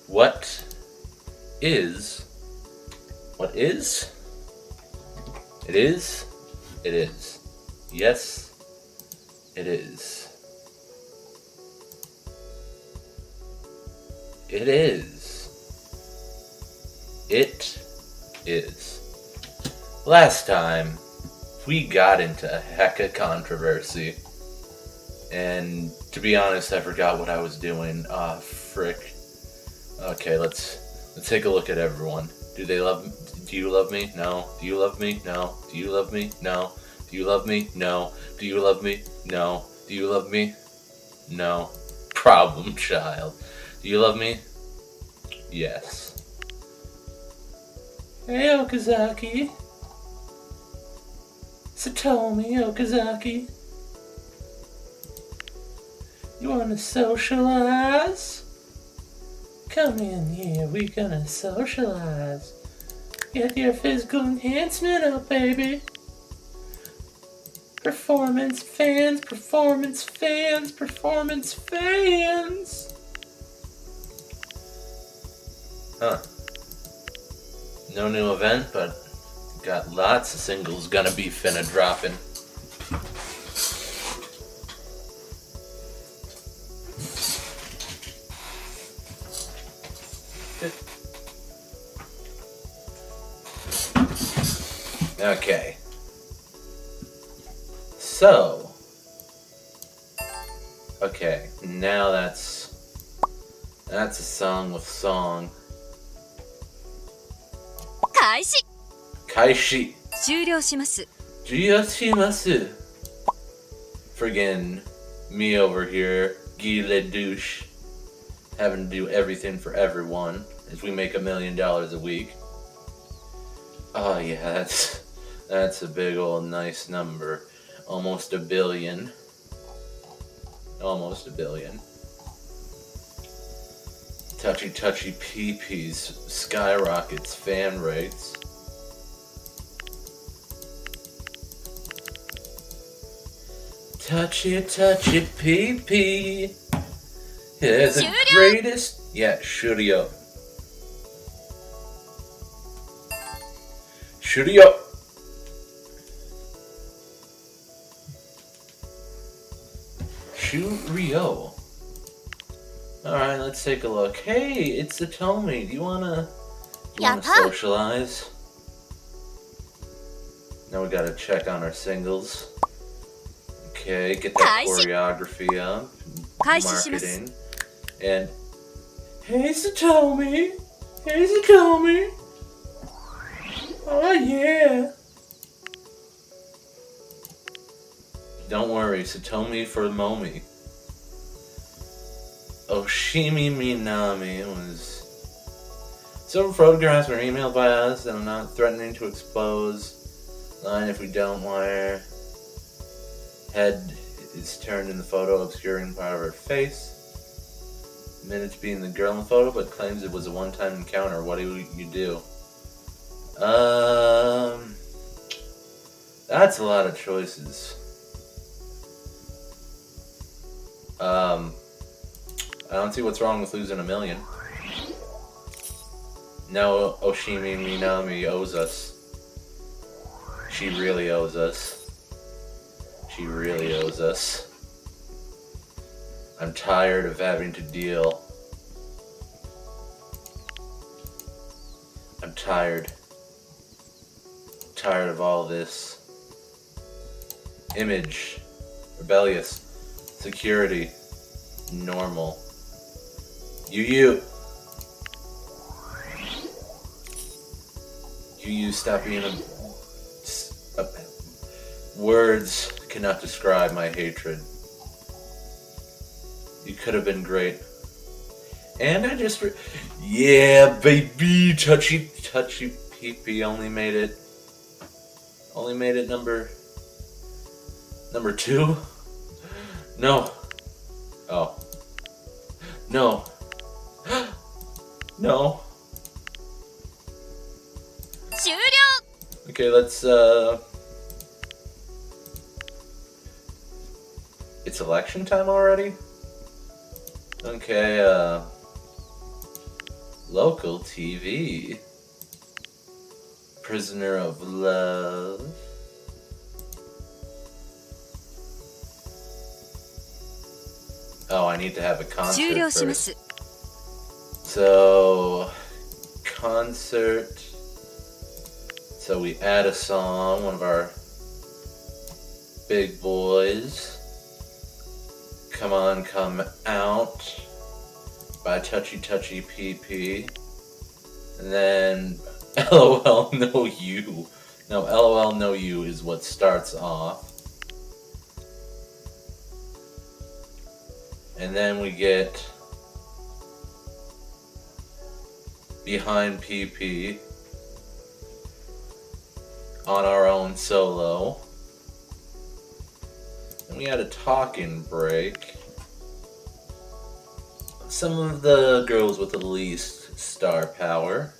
What is? What is? It is? It is. Yes, it is. It is. It is. Last time, we got into a heck of controversy. And to be honest, I forgot what I was doing. Ah, frick. Okay, let's take a look at everyone. Do they love me? Do you love me? No. Do you love me? No. Do you love me? No. Do you love me? No. Do you love me? No. Do you love me? No. Problem child. Do you love me? Yes. Hey, Okazaki. Satomi Okazaki. You wanna socialize? Come in here, we gonna socialize. Get your physical enhancement up, baby. Performance fans, performance fans, performance fans. Huh. No new event, but got lots of singles gonna be finna dropping. Okay. So. Okay, now that's a song with song. 開始 Kaishi. 終了します Jiyoshimasu. Friggin' me over here, Gile douche, having to do everything for everyone as we make $1 million a week. Oh yeah, that's a big old nice number. Almost $1 billion. Almost $1 billion. Touchy touchy peepees skyrockets fan rates. Touchy touchy peepee. Yeah, the greatest. Yeah, Shuryo. Shuryo. Shuryo. Alright, let's take a look. Hey, it's Satomi. Do you wanna socialize? Now we gotta check on our singles. Okay, get that choreography up. Marketing. And hey Satomi! Hey Satomi! Oh yeah! Don't worry, Satomi for Momi. Oshimi Minami was... Several photographs were emailed by us that I'm not threatening to expose. Line if we don't wire. Head is turned in the photo, obscuring part of her face. Admitted to being the girl in the photo, but claims it was a one-time encounter. What do you do? That's a lot of choices. I don't see what's wrong with losing $1 million. No, Oshimi Minami owes us. She really owes us. She really owes us. I'm tired of having to deal. I'm tired. Tired of all this. Image. Rebellious. Security. Normal. You. You stop being a... Words cannot describe my hatred. You could have been great. And I just... Yeah, baby! Touchy pee-pee only made it... Only made it number 2? No. Oh. No. No. 終了 Okay, let's, It's election time already? Okay, Local TV. Prisoner of Love. Oh, I need to have a concert 終了しま first. す So, concert. So we add a song, one of our big boys. Come On, Come Out by Touchy PP. And then LOL No You. No, LOL No You is what starts off. And then we get Behind PP on our own solo. And we had a talking break. Some of the girls with the least star power.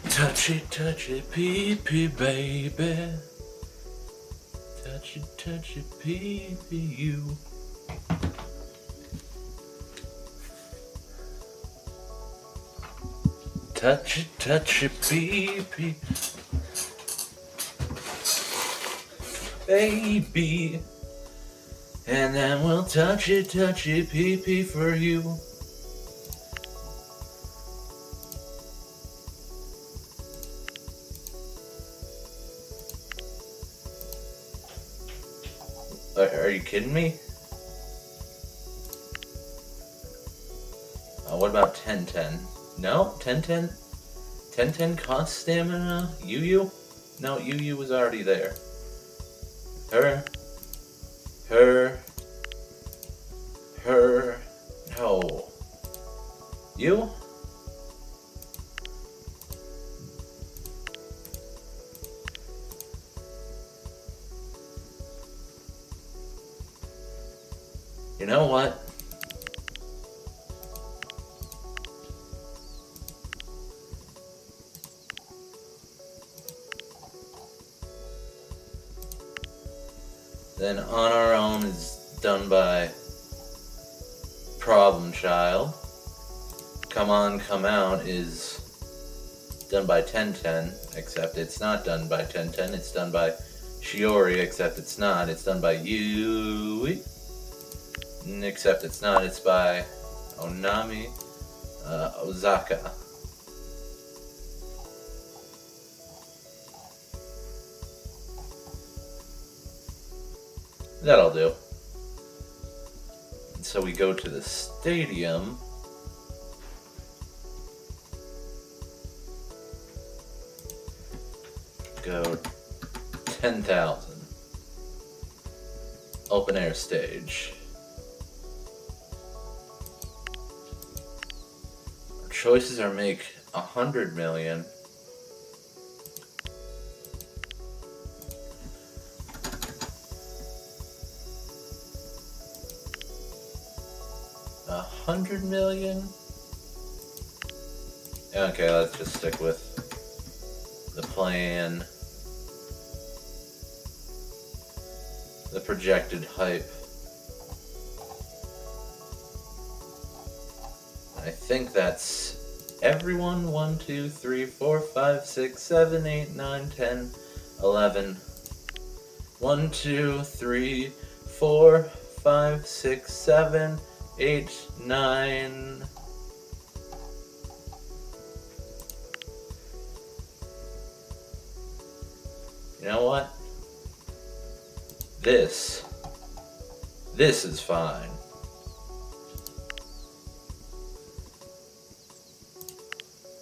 Touchy, touchy, pee-pee, baby. Touchy, touchy, pee-pee, you. Touchy, touchy, pee-pee, baby. And then we'll touchy, touchy, pee-pee for you. Are you kidding me? What about 1010? No? 1010? 1010 cost stamina? Yu? No, Yu was already there. Her. No. You? You know what? Then On Our Own is done by Problem Child. Come On, Come Out is done by 1010, except it's not done by 1010. It's done by Shiori, except it's not. It's done by Yui, except it's not. It's by Onami Ozaka. That'll do. And so we go to the stadium. Go 10,000. Open air stage. Our choices are make 100 million. $100 million? Okay, let's just stick with the plan. The projected hype. I think that's everyone. 1, 2, 3, 4, 5, 6, 7, 8, 9, 10, 11. 1, 2, 3, 4, 5, 6, 7, 8, 9. You know what? This is fine.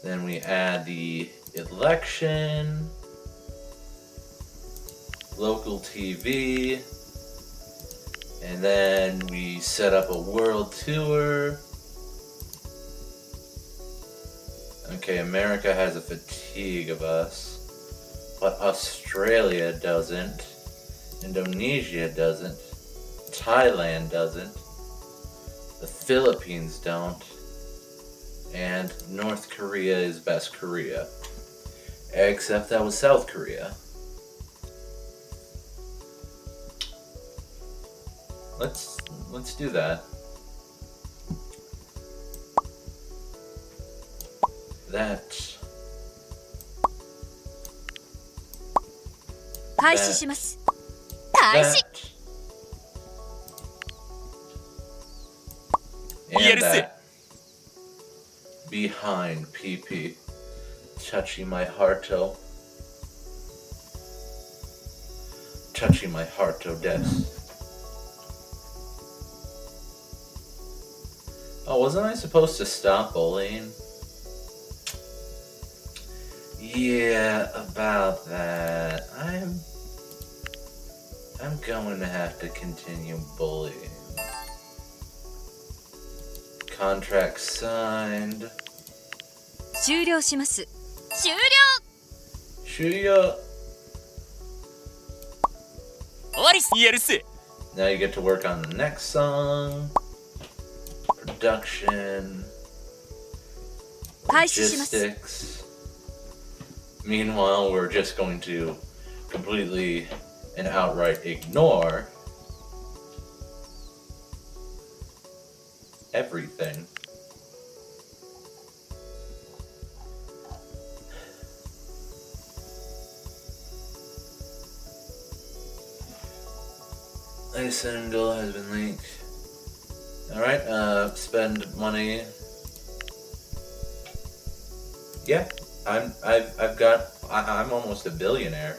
Then we add the election. local TV, and then we set up a world tour. Okay, America has a fatigue of us, but Australia doesn't, Indonesia doesn't, Thailand doesn't, the Philippines don't, and North Korea is best Korea. Except that was South Korea. Let's do that. That behind PP. Touchy my hearto. Touchy my hearto des. Oh, wasn't I supposed to stop bullying? Yeah, about that. I'm going to have to continue bullying. Contract signed. 終了します。終了。終了。終わりっす。やるっす。 Now you get to work on the next song. Production. 開始します。 Logistics. Meanwhile, we're just going to completely and outright ignore everything. A single has been leaked. Alright, spend money. Yeah, I'm almost a billionaire.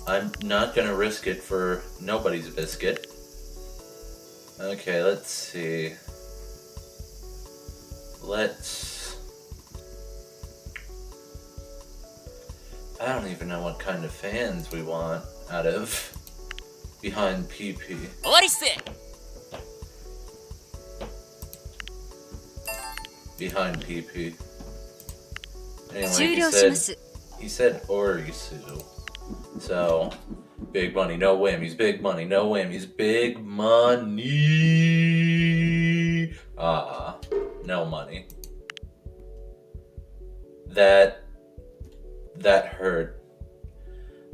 I'm not gonna risk it for nobody's biscuit. Okay, let's see. I don't even know what kind of fans we want out of behind PP. 終わりっす。 Behind PP. Anyway, 終了します。 he said Orisu. So, big money, no whammies, big money, no whammies, big money. No money. That hurt.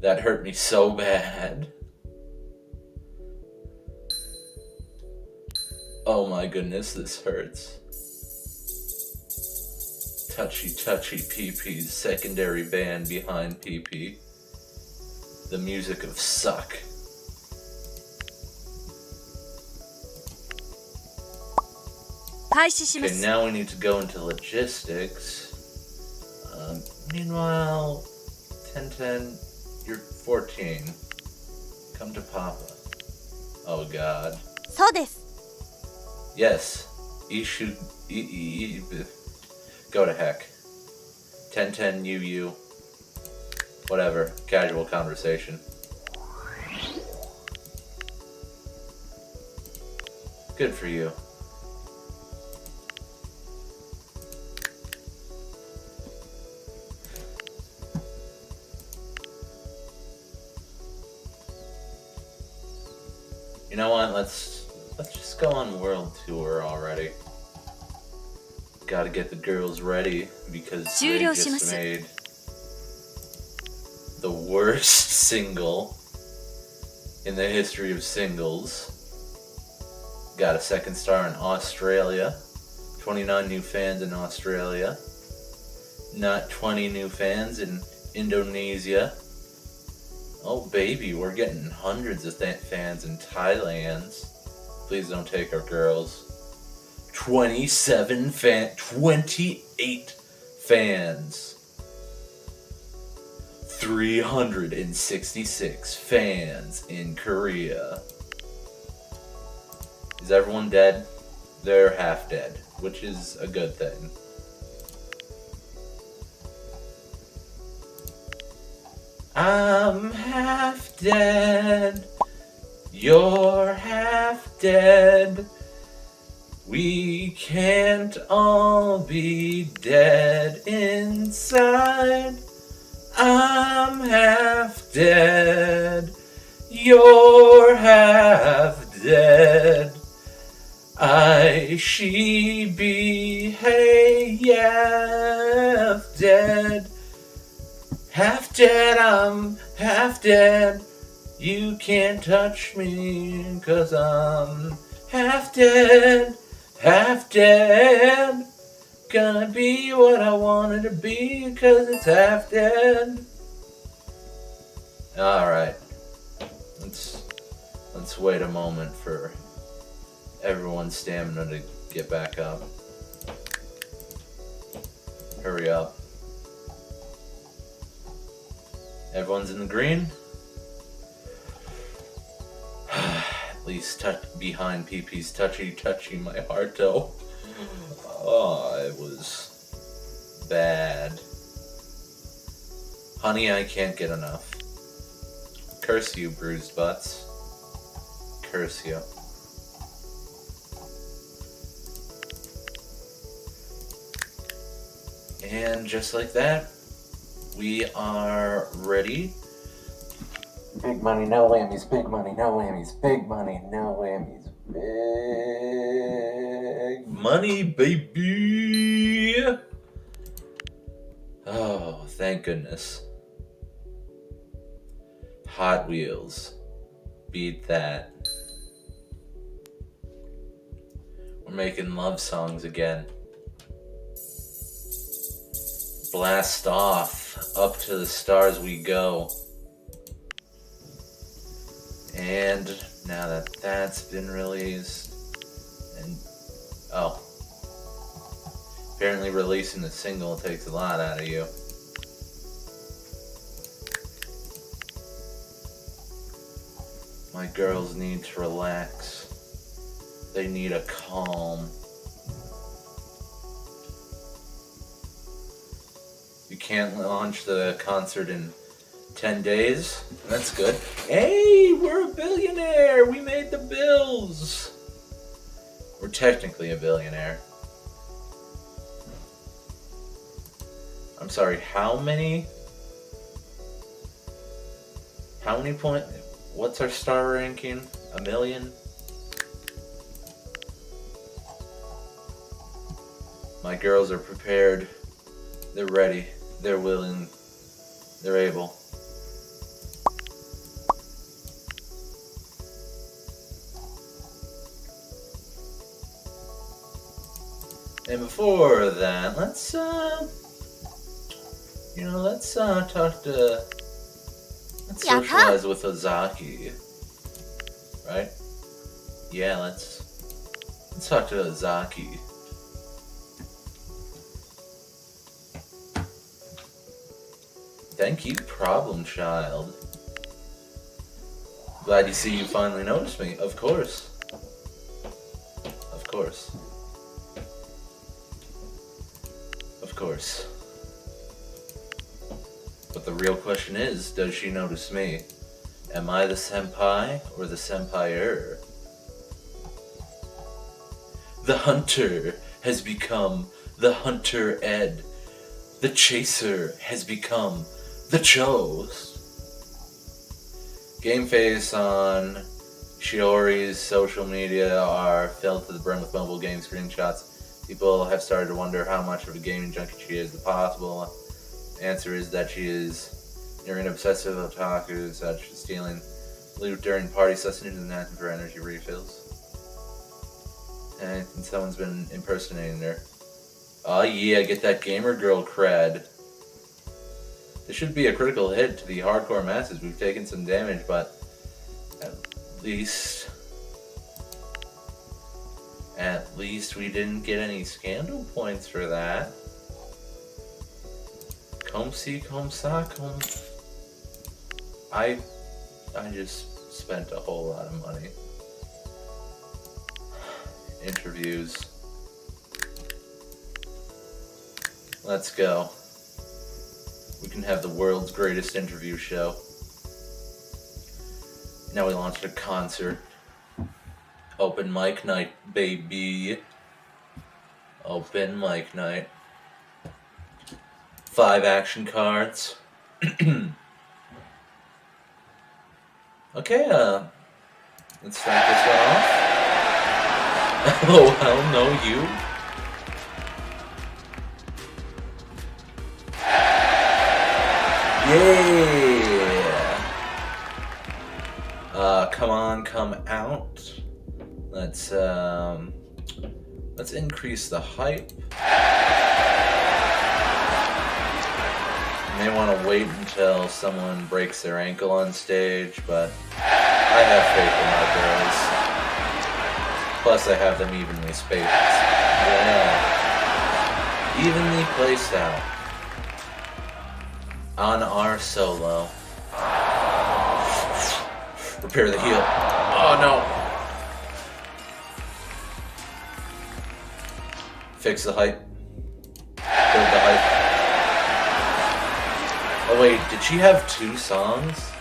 That hurt me so bad. Oh my goodness, this hurts. Touchy PP's secondary band behind PP. The music of suck. Okay, now we need to go into logistics. Meanwhile, 1010, you're 14. Come to Papa. Oh God. そうです。 Yes. Go to heck. 1010, you. Whatever. Casual conversation. Good for you. You know what? Let's just go on world tour already. Gotta get the girls ready because they just made the worst single in the history of singles. Got a second star in Australia. 29 new fans in Australia. Not 20 new fans in Indonesia. Oh baby, we're getting hundreds of fans in Thailand. Please don't take our girls. 28 fans. 366 fans in Korea. Is everyone dead? They're half dead, which is a good thing. I'm half dead. You're half dead. We can't all be dead inside. I'm half dead. You're half dead. I, she, be, hey, yeah, half dead. Half dead, I'm half dead. You can't touch me, 'cause I'm half dead, half dead. Gonna be what I wanted to be, 'cause it's half dead. Alright. Let's wait a moment for everyone's stamina to get back up. Hurry up. Everyone's in the green? At least behind PP's touchy my heart though. Oh, it was bad. Honey, I can't get enough. Curse you, bruised butts. Curse you. And just like that, we are ready. Big money, no whammies, big money, no whammies, big money, no whammies, big money, baby! Oh, thank goodness. Hot Wheels. Beat that. We're making love songs again. Blast off. Up to the stars we go. And now that that's been released, and apparently releasing a single takes a lot out of you. My girls need to relax. They need a calm. You can't launch the concert in 10 days. That's good. Hey, we're a billionaire. We made the bills. We're technically a billionaire. I'm sorry, how many points? What's our star ranking? 1 million? My girls are prepared. They're ready. They're willing. They're able. And before that, let's socialize with Ozaki, right? Yeah, let's talk to Ozaki. Thank you, problem child. Glad to see you finally noticed me. Of course. Of course. Of course. But the real question is, does she notice me? Am I the senpai or the senpaier? The hunter has become the hunter Ed. The chaser has become the chose. Game face on Shiori's social media are filled to the brim with mobile game screenshots. People have started to wonder how much of a gaming junkie she is. The possible answer is that she is near an obsessive otaku, such as stealing loot during party sessions and asking for energy refills. And someone's been impersonating her. Oh yeah, get that gamer girl cred. This should be a critical hit to the hardcore masses. We've taken some damage, but at least we didn't get any scandal points for that. I just spent a whole lot of money. Interviews. Let's go. We can have the world's greatest interview show. Now we launched a concert. Open mic night, baby. Open mic night. 5 action cards. Okay, let's start this one off. Oh, hell no, you. Yeah! Come on, come out. Let's increase the hype. You may want to wait until someone breaks their ankle on stage, but I have faith in my girls. Plus, I have them evenly spaced. Yeah. Evenly placed out. On our solo. Repair the heel. Oh no! Fix the height. Build the height. Oh wait, did she have 2 songs?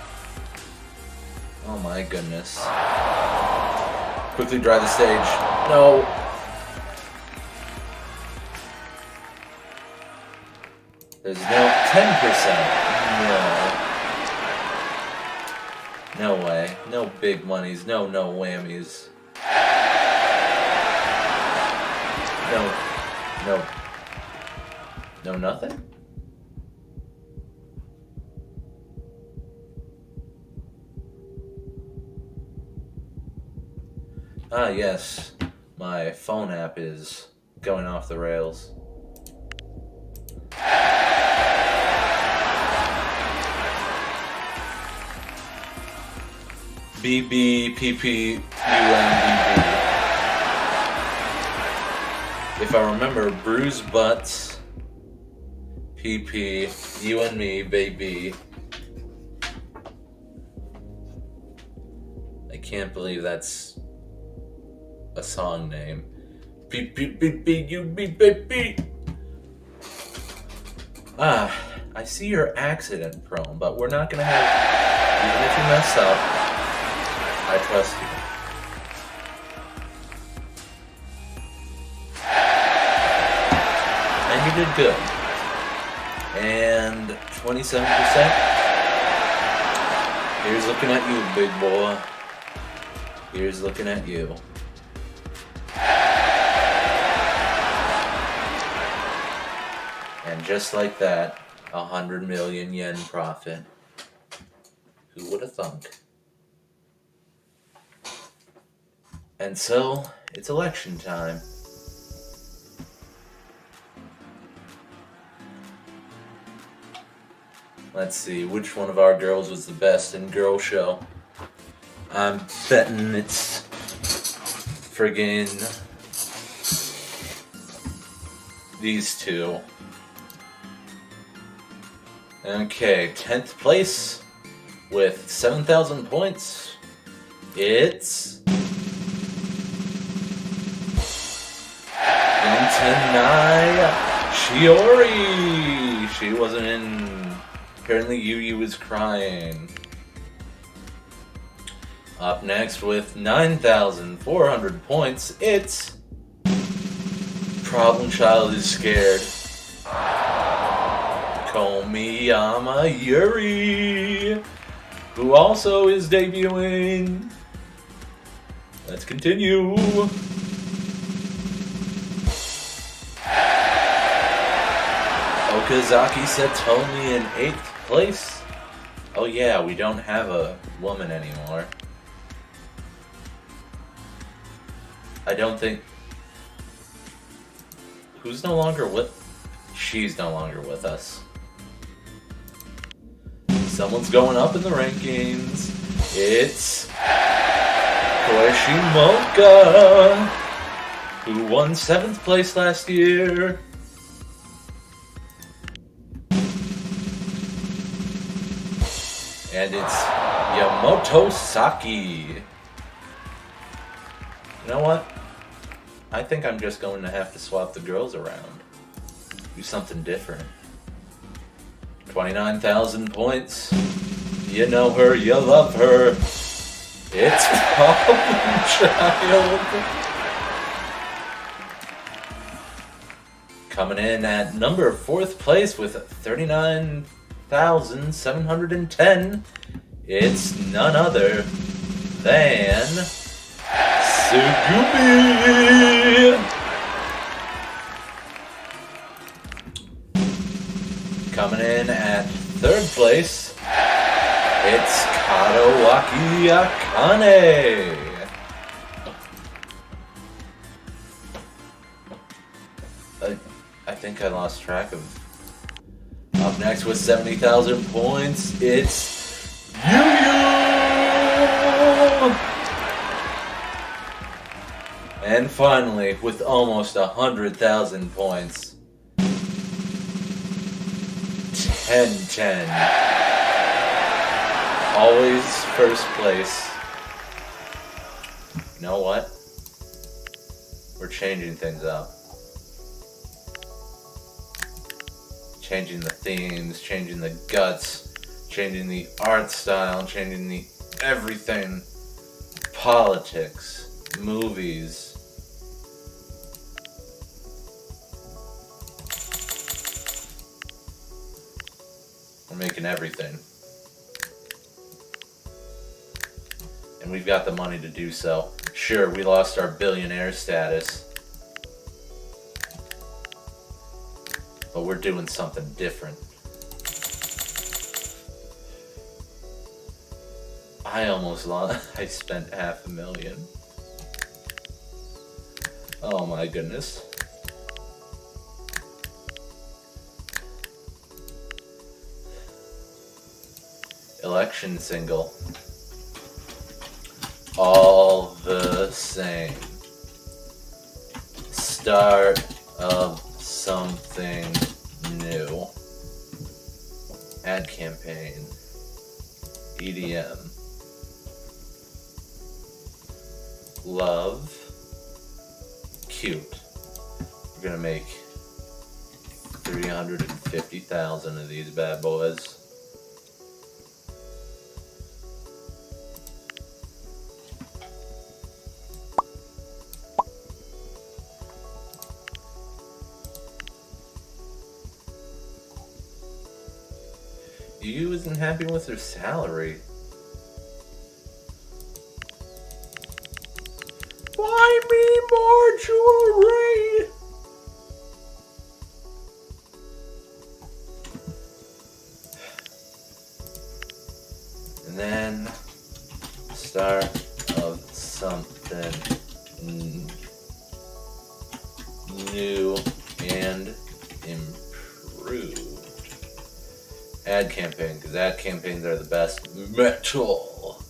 Oh my goodness. Quickly dry the stage. No! There's no 10%. No. No way. No big monies. No whammies. No nothing? Ah, yes. My phone app is going off the rails. BBPPUMBB. If I remember, bruise butts, PP, you and me, baby. I can't believe that's a song name. BBPPUMBB. Ah, I see you're accident prone, but we're not gonna have, even if you mess up, I trust you. And you did good. And 27%. Here's looking at you, big boy. Here's looking at you. And just like that, 100 million yen profit. Who would have thunk? And so, it's election time. Let's see, which one of our girls was the best in Girl Show? I'm betting it's friggin' these two. Okay, 10th place with 7,000 points. It's Tenai Shiori. She wasn't in. Apparently Yu was crying. Up next with 9,400 points, it's Problem Child is Scared. Komiyama Yuri, who also is debuting. Let's continue. Okazaki Satomi in 8th place. Oh yeah, we don't have a woman anymore. I don't think... Who's no longer with... She's no longer with us. Someone's going up in the rankings. It's Koishimoka, who won 7th place last year. And it's Yamoto Saki. You know what? I think I'm just going to have to swap the girls around. Do something different. 29,000 points. You know her, you love her. It's Problem Child. Coming in at number 4th place with 39,710. It's none other than Sugumi. Coming in at 3rd place, it's Kadawaki Akane. I think I lost track of. Up next with 70,000 points, it's Yu-Yu! And finally, with almost 100,000 points, 10-10. Always first place. You know what? We're changing things up. Changing the themes, changing the guts, changing the art style, changing the everything. Politics, movies. We're making everything. And we've got the money to do so. Sure, we lost our billionaire status. But we're doing something different. I almost lost. I spent $500,000. Oh my goodness. Election single. All the same. Start of something new. Ad campaign. EDM. Love. Cute. We're gonna make 350,000 of these bad boys. Yu isn't happy with her salary. Buy me more jewelry! And then start of something new and improved. Ad campaign, because ad campaigns are the best. Metal.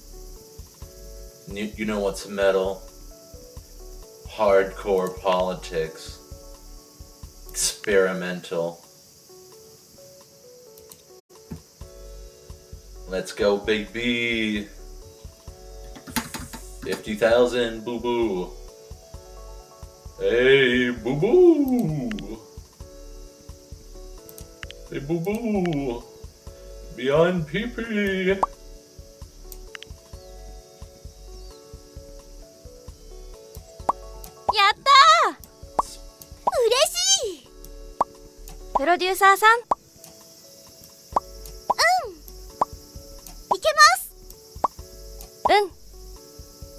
You know what's metal? Hardcore politics. Experimental. Let's go, baby. 50,000, boo boo. Hey, boo boo. Hey, boo boo. Beyond pee-pee. Yatta! 嬉しい！プロデューサーさん。いけます。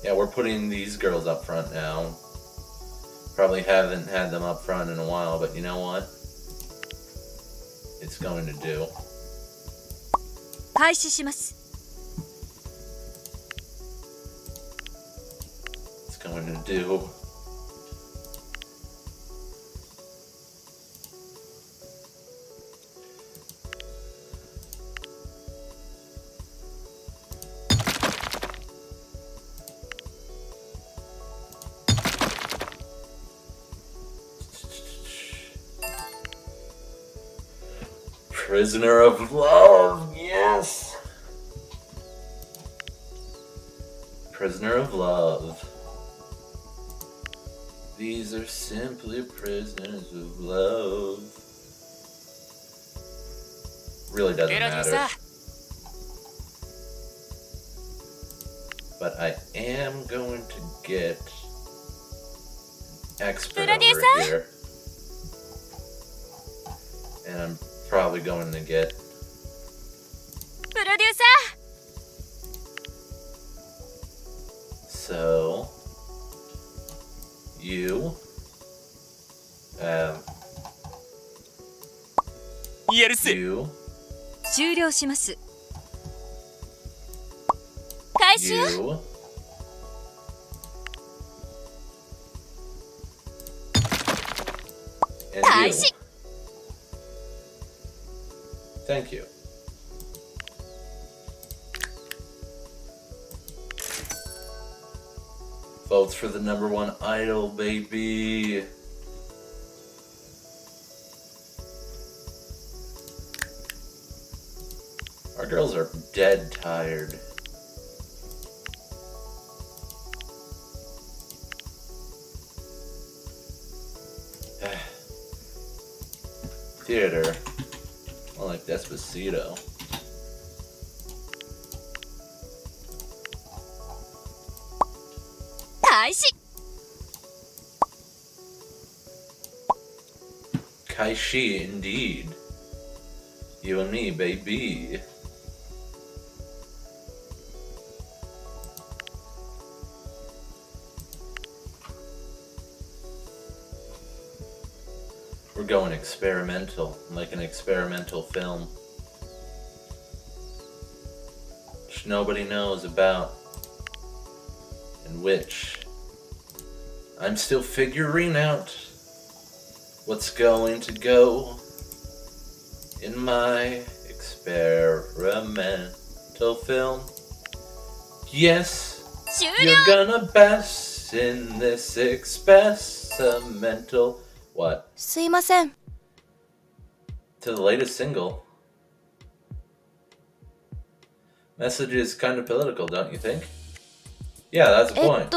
Yeah, we're putting these girls up front now. Probably haven't had them up front in a while, but you know what? It's going to do. 開始します。It's going to do. Prisoner of Love, yes! Prisoner of Love. These are simply prisoners of love. really doesn't プロデューサ matter. ー But I am going to get expert Producer? over here. And I'm probably going to get プロデューサ so you やるせ you 終了します。開始よ。 you and 開 you. 始。 Thank you. Votes for the #1 idol, baby. Our girls are dead tired. Theater. More like Despacito. Kaishi, indeed. You and me, baby. We're going experimental, like an experimental film. Which nobody knows about. And which I'm still figuring out what's going to go in my experimental film. Yes, 終了。 you're gonna bask in this experimental. What? すいません。 To the latest single. Message is kind of political, don't you think? Yeah, that's the point.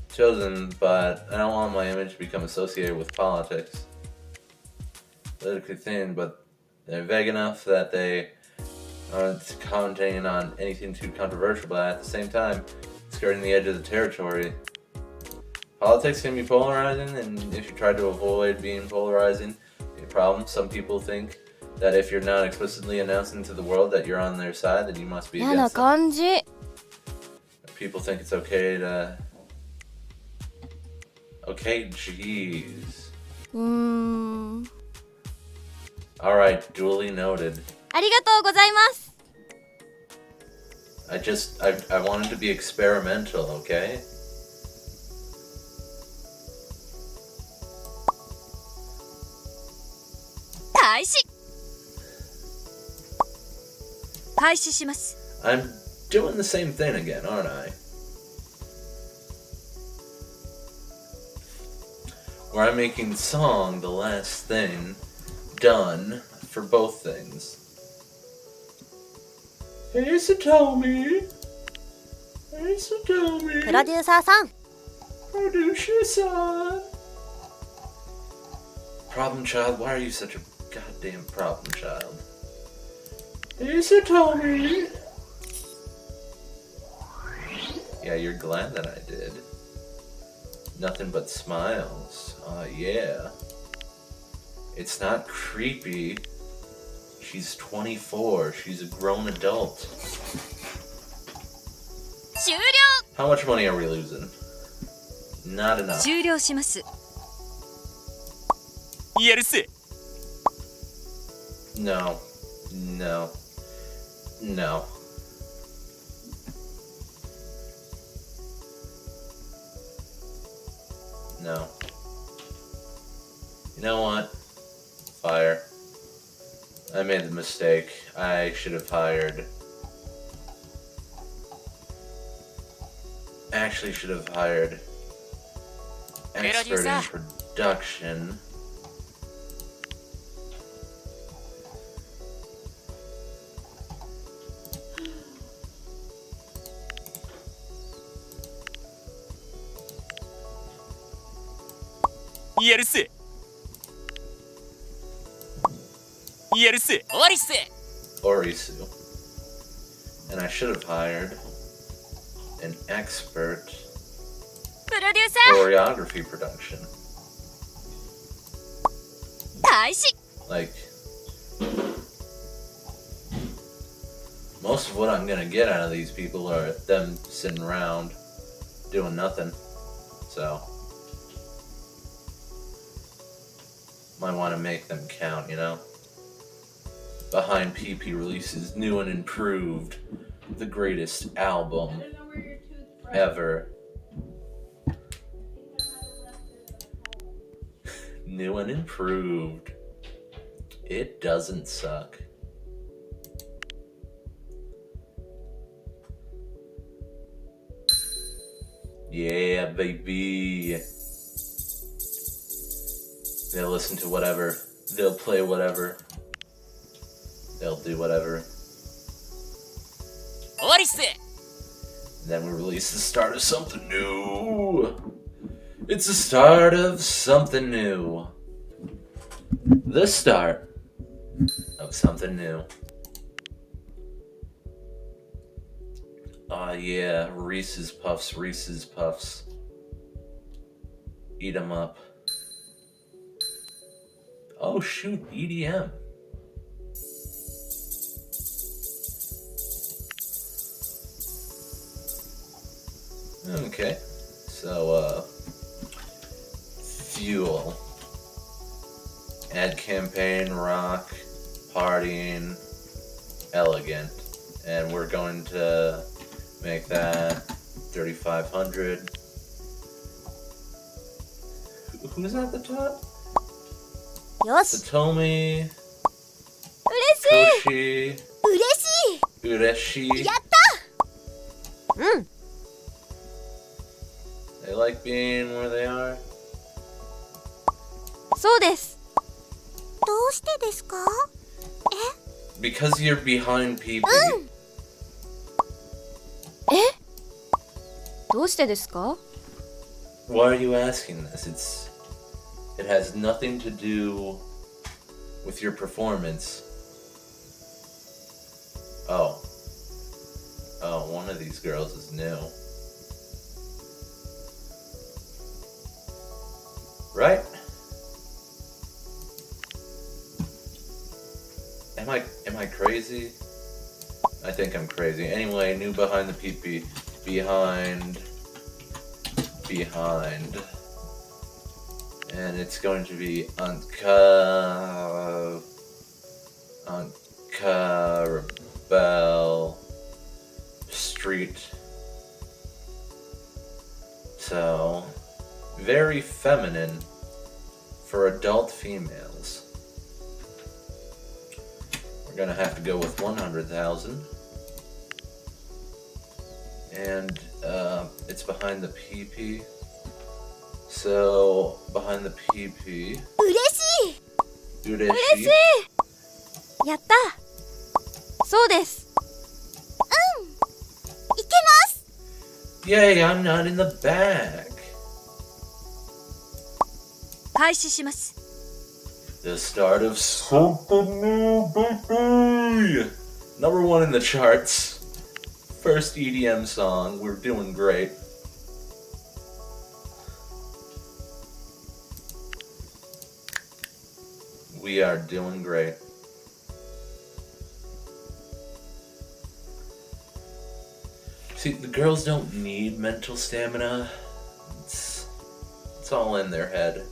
Chosen, but I don't want my image to become associated with politics. Politically thin, but they're vague enough that they aren't commenting on anything too controversial, but at the same time, skirting the edge of the territory. Politics can be polarizing, and if you try to avoid being polarizing, a problem. Some people think that if you're not explicitly announcing to the world that you're on their side, then you must be 嫌な against them. 感じ。 People think it's okay to... Okay, jeez. Alright, duly noted. ありがとうございます。 I wanted to be experimental, okay? I'm doing the same thing again, aren't I? Where I'm making song the last thing done for both things. Hey, Satomi. Hey, Satomi. プロデューサーさん。 Producer-san. Problem child, why are you such a goddamn problem child? Hey, Satomi. Yeah, you're glad that I did. Nothing but smiles. Yeah. It's not creepy. She's 24. She's a grown adult. 終了。 How much money are we losing? Not enough. 終了します。やるせ No. No. No. No. You know what? Fire. I made the mistake. I should have hired... Actually should have hired... Expert in production. 言えるっす。終わりっす。 Orisu. And I should have hired an expert プロデューサー choreography production. 開始 Like, most of what I'm gonna get out of these people are them sitting around doing nothing. So, might want to make them count, you know? Behind PP releases new and improved, the greatest album ever. New and improved. It doesn't suck. Yeah, baby. They'll listen to whatever. They'll play whatever. They'll do whatever. 終わりっす。 Then we release the start of something new. It's the start of something new. The start of something new. Ah, yeah, Reese's Puffs, Reese's Puffs. Eat 'em up. Oh, shoot, EDM. Okay, so, fuel. Ad campaign, rock, partying, elegant. And we're going to make that 3,500. Who's at the top? よし Satomi, 嬉しい Touchy, 嬉しい Ureshi. やったうん They like being where they are. そうですどうしてですか Because you're behind PP. えどうしてですか Why are you asking this? It has nothing to do with your performance. Oh. Oh, one of these girls is new. Right? Am I crazy? I think I'm crazy. Anyway, new behind the PP. Behind. And it's going to be Rebel Street. So, very feminine for adult females. We're gonna have to go with 100,000. And it's behind the PP. So, behind the PP. 嬉しい Ureshi. 嬉しいやったそうですうんいけます Yay, I'm not in the back. 開始します The start of something new, baby. Number 1 in the charts. First EDM song. We're doing great. We are doing great. See, the girls don't need mental stamina. It's all in their head.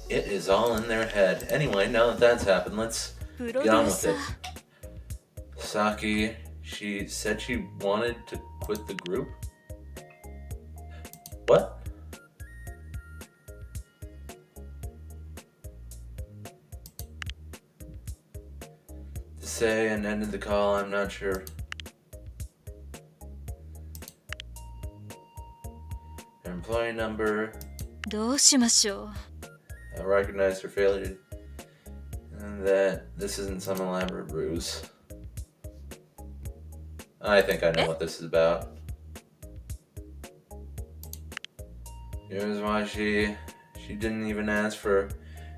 It is all in their head. Anyway, now that that's happened, let's プロ get デュ on ー with サ it. ー Saki, she said she wanted to quit the group? What? To say and ended the call, I'm not sure. Her employee number, どうしましょう I recognized her failure, and that this isn't some elaborate ruse. I think I know what this is about. Here's why she didn't even ask for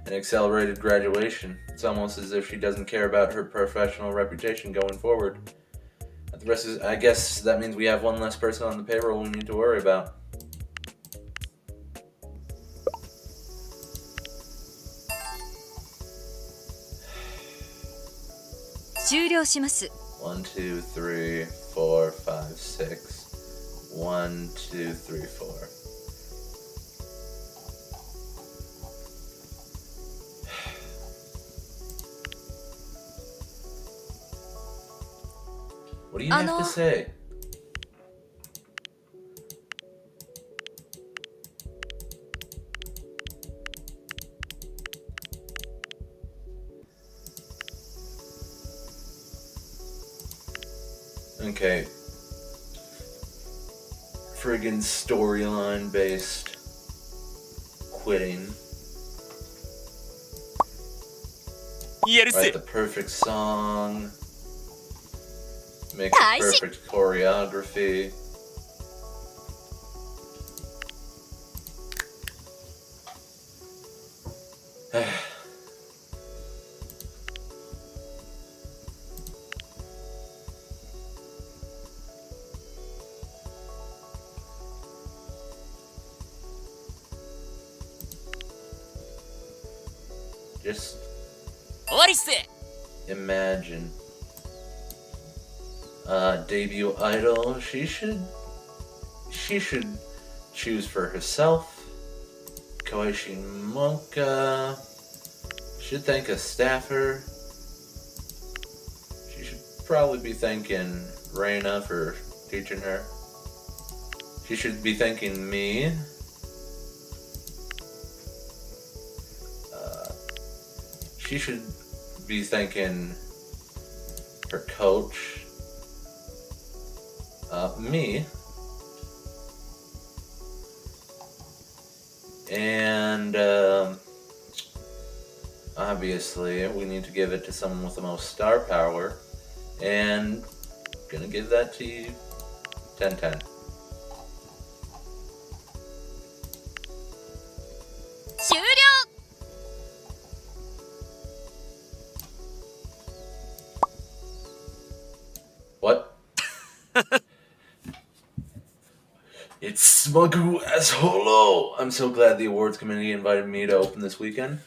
an accelerated graduation. It's almost as if she doesn't care about her professional reputation going forward. The rest is, I guess that means we have one less person on the payroll we need to worry about. One, two, three, four, five, six. 1, 2, 3, 4. What do you have to say? Okay. Friggin' storyline based quitting. Write the perfect song. Make the perfect choreography. Just imagine debut idol. She should choose for herself. Koichi Monka should thank a staffer. She should probably be thanking Reina for teaching her. She should be thanking me. She should be thanking her coach. Me. And obviously we need to give it to someone with the most star power. And gonna give that to you. 10-10. What? It's Smugu as Holo! I'm so glad the awards committee invited me to open this weekend.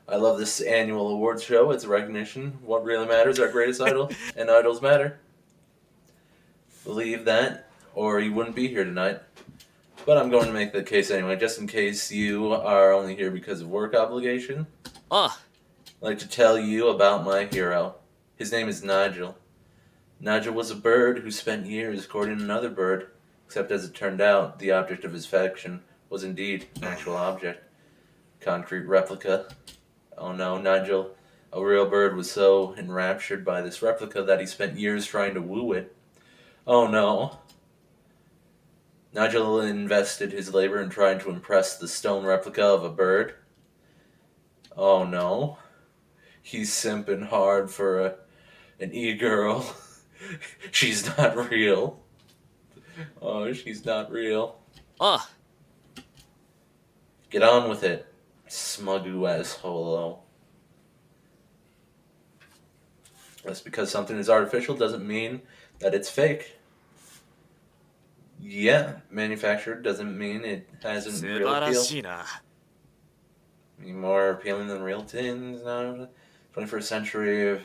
I love this annual awards show. It's a recognition. What really matters, our greatest idol, and idols matter. Believe that, or you wouldn't be here tonight. But I'm going to make the case anyway, just in case you are only here because of work obligation. I'd like to tell you about my hero. His name is Nigel. Nigel was a bird who spent years courting another bird, except as it turned out, the object of his affection was indeed an actual object. Concrete replica. Oh no, Nigel, a real bird, was so enraptured by this replica that he spent years trying to woo it. Oh no. Nigel invested his labor in trying to impress the stone replica of a bird. Oh no. He's simping hard for an e-girl. She's not real. Oh, she's not real. Get on with it, Smugu as Holo. Just because something is artificial doesn't mean that it's fake. Yeah, manufactured doesn't mean it hasn't real appeal. Any more appealing than real tins now? 21st century.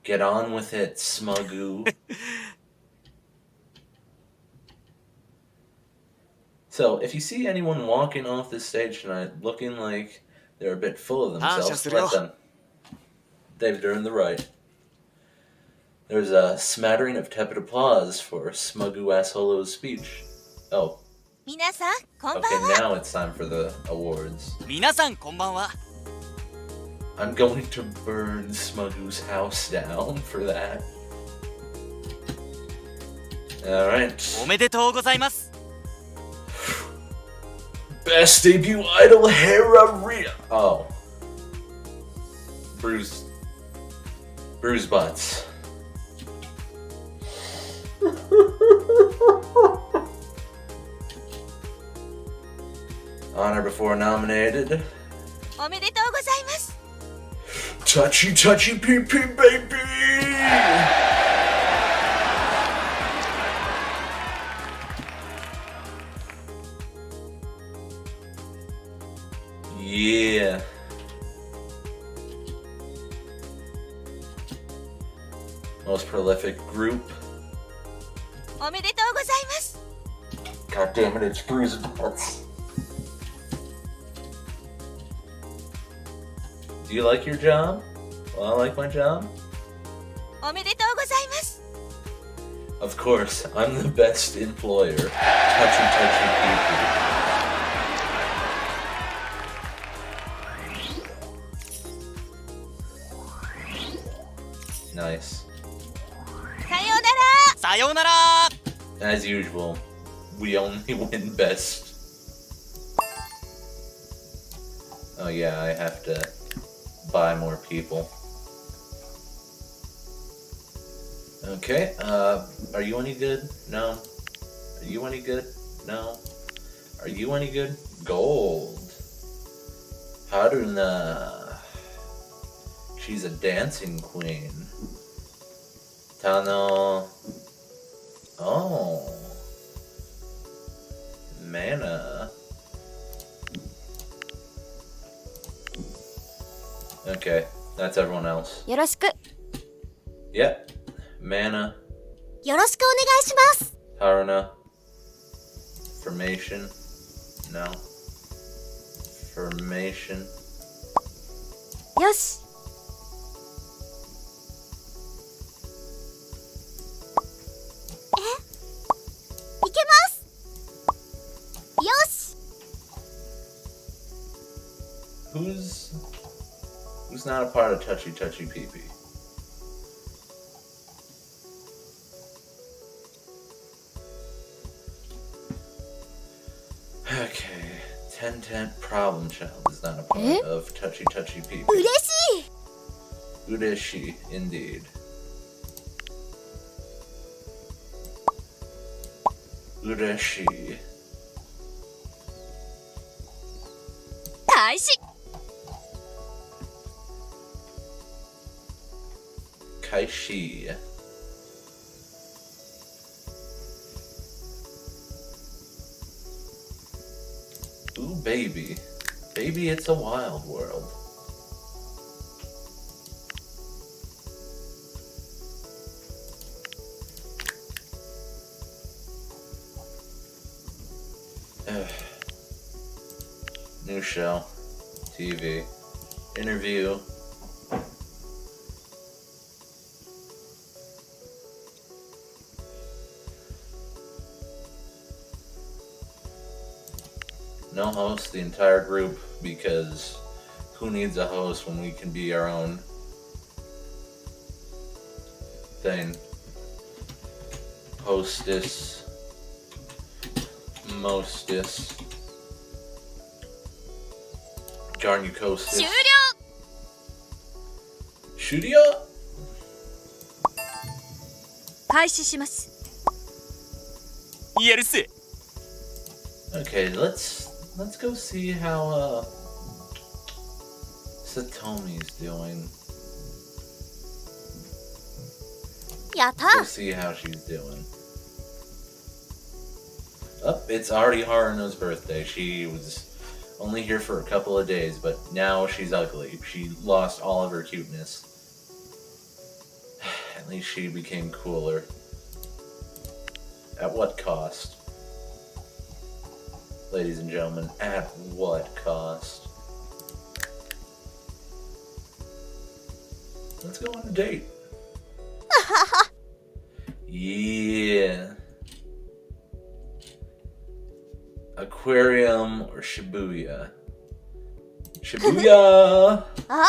Get on with it, Smugu. So, if you see anyone walking off this stage tonight looking like they're a bit full of themselves, let them. They've earned the right. There's a smattering of tepid applause for Smugu Assholo's speech. Oh. Okay, now it's time for the awards. I'm going to burn Smugu's house down for that. Alright. Best debut idol, Hera. Oh. Bruise butts. Honor before nominated. おめでとうございます。 Touchy, touchy, pee pee, baby! Yeah. Most prolific group. おめでとうございます。 God damn it, it's freezing nuts. Do you like your job? Well, I like my job. おめでとうございます。 Of course, I'm the best employer. Touchy, touchy, pee Nice. さようなら。さようなら As usual, we only win best. Oh yeah, I have to buy more people. Okay, are you any good? No. Are you any good? No. Are you any good? Gold. Haruna. She's a dancing queen. Tano. Oh. Mana. Okay, that's everyone else. よろしく。 Yep. Mana. よろしくお願いします。 Haruna. Formation. No. Formation. よし。いけます。よし。 Who's not a part of Touchy Touchy Pee Pee? Okay, 10-10 Problem Child is not a part of Touchy Touchy Pee 嬉 Pee. しい。 Udeshi, indeed. Udeshi. 開始。 Kaishi. Ooh, baby. Baby, it's a wild world. Ugh. New show. TV. Interview. No host, the entire group, because who needs a host when we can be our own thing? Hostess. Mostess. Garnucostis. 終了。 Studio? 開始します。 やるせ Okay, let's go see how Satomi's doing. やった Go see how she's doing. Oh, it's already Haruno's birthday. She was only here for a couple of days, but now she's ugly. She lost all of her cuteness. At least she became cooler. At what cost? Ladies and gentlemen, at what cost? Let's go on a date. Yeah. Aquarium or Shibuya? Shibuya! あ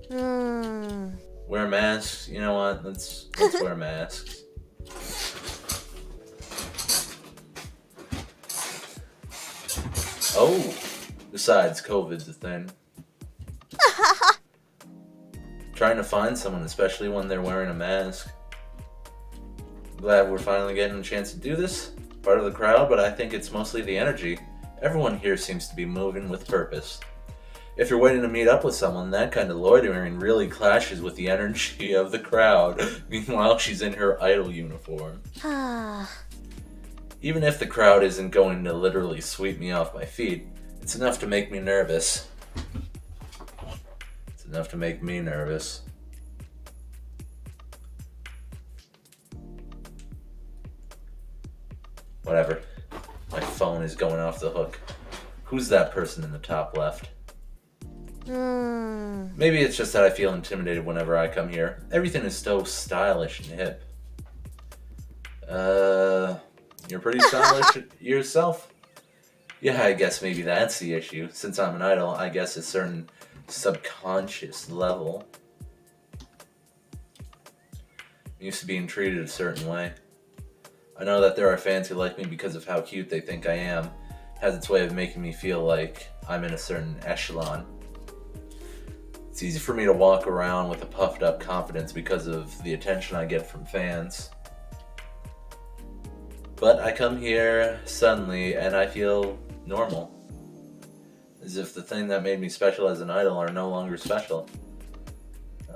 うーん Wear masks. You know what? Let's wear masks. Oh, besides, COVID's a thing. trying to find someone, especially when they're wearing a mask. Glad we're finally getting a chance to do this. Part of the crowd, but I think it's mostly the energy. Everyone here seems to be moving with purpose. If you're waiting to meet up with someone, that kind of loitering really clashes with the energy of the crowd. Meanwhile, she's in her idol uniform. Even if the crowd isn't going to literally sweep me off my feet, it's enough to make me nervous. It's enough to make me nervous. Whatever. My phone is going off the hook. Who's that person in the top left? Maybe it's just that I feel intimidated whenever I come here. Everything is so stylish and hip. You're pretty stylish yourself? Yeah, I guess maybe that's the issue. Since I'm an idol, I guess a certain subconscious level. I'm used to being treated a certain way. I know that there are fans who like me because of how cute they think I am. It has its way of making me feel like I'm in a certain echelon. It's easy for me to walk around with a puffed up confidence because of the attention I get from fans. But I come here suddenly and I feel normal. As if the thing that made me special as an idol are no longer special.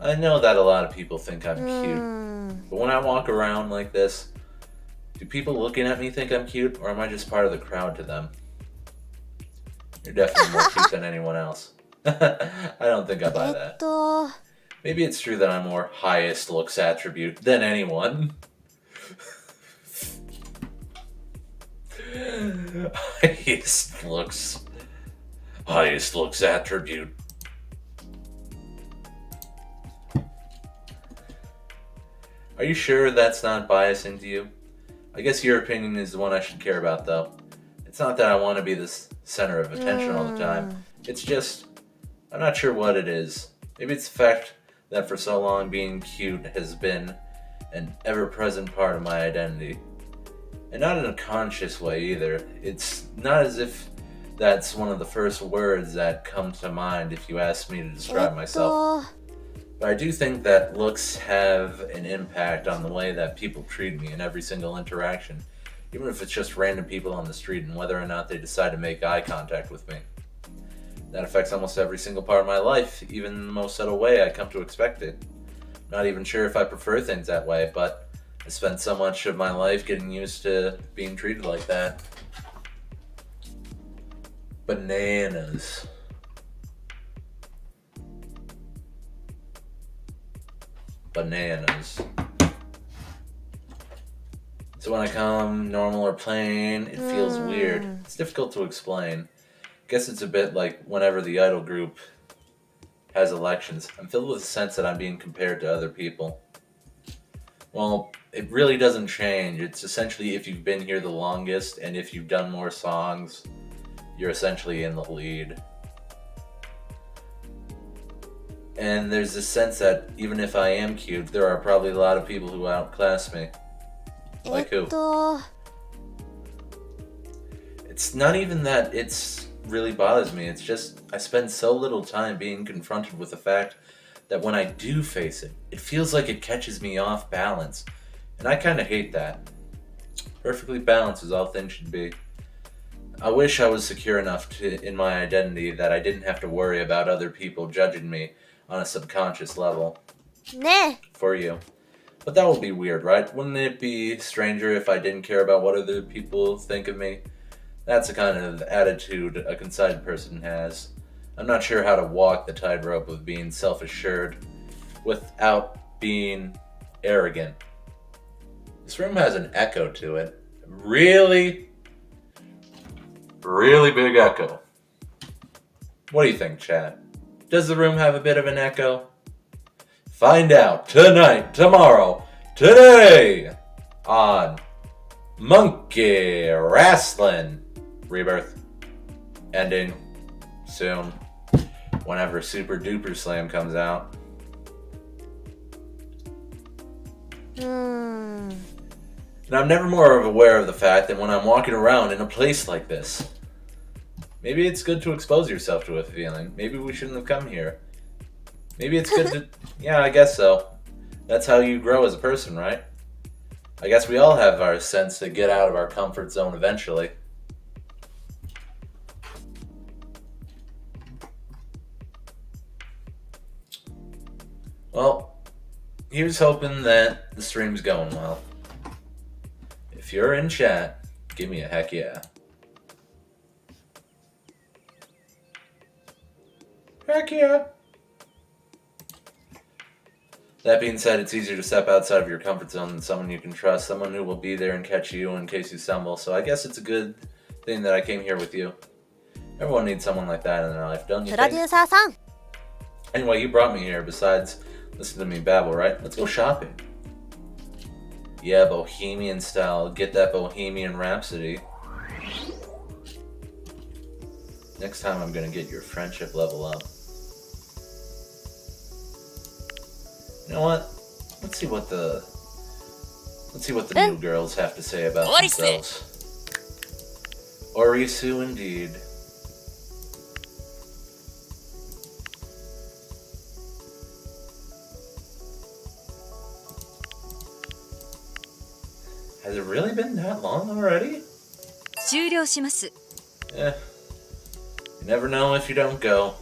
I know that a lot of people think I'm cute. But when I walk around like this, do people looking at me think I'm cute, or am I just part of the crowd to them? You're definitely more cute than anyone else. I don't think I buy that. Maybe it's true that I'm more highest looks attribute than anyone. Highest looks attribute. Are you sure that's not biasing to you? I guess your opinion is the one I should care about, though. It's not that I want to be the center of attention all the time. It's just, I'm not sure what it is. Maybe it's the fact that for so long being cute has been an ever-present part of my identity. And not in a conscious way either. It's not as if that's one of the first words that come to mind if you ask me to describe myself. But I do think that looks have an impact on the way that people treat me in every single interaction, even if it's just random people on the street and whether or not they decide to make eye contact with me. That affects almost every single part of my life, even in the most subtle way I come to expect it. Not even sure if I prefer things that way, but I spent so much of my life getting used to being treated like that. Bananas. Bananas. So when I come normal or plain, it feels weird. It's difficult to explain. Guess it's a bit like whenever the idol group has elections. I'm filled with a sense that I'm being compared to other people. Well, it really doesn't change. It's essentially if you've been here the longest and if you've done more songs, you're essentially in the lead. And there's this sense that even if I am cute, there are probably a lot of people who outclass me. Like who? It's not even that it's really bothers me. It's just I spend so little time being confronted with the fact that when I do face it, it feels like it catches me off balance. And I kind of hate that. Perfectly balanced is all things should be. I wish I was secure enough in my identity that I didn't have to worry about other people judging me on a subconscious level. For you. But that would be weird, right? Wouldn't it be stranger if I didn't care about what other people think of me? That's the kind of attitude a conceited person has. I'm not sure how to walk the tightrope of being self-assured without being arrogant. This room has an echo to it. Really big echo. What do you think, chat? Does the room have a bit of an echo? Find out tonight, tomorrow, today on Monkey Wrestling Rebirth. Ending soon. Whenever Super Duper Slam comes out. And I'm never more aware of the fact that when I'm walking around in a place like this. Maybe it's good to expose yourself to a feeling. Maybe we shouldn't have come here. Maybe it's good to... Yeah, I guess so. That's how you grow as a person, right? I guess we all have our sense to get out of our comfort zone eventually. Well, here's hoping that the stream's going well. If you're in chat, give me a heck yeah. Heck yeah. That being said, it's easier to step outside of your comfort zone than someone you can trust, someone who will be there and catch you in case you stumble. So I guess it's a good thing that I came here with you. Everyone needs someone like that in their life, don't you プロデュ think? ーサーさん Anyway, you brought me here besides listening to me babble, right? Let's go shopping. Yeah, bohemian style. Get that bohemian rhapsody. Next time I'm gonna get your friendship level up. You know what? Let's see what the new girls have to say about Orisu. themselves. Orisu indeed. Has it really been that long already? 終了します You never know if you don't go.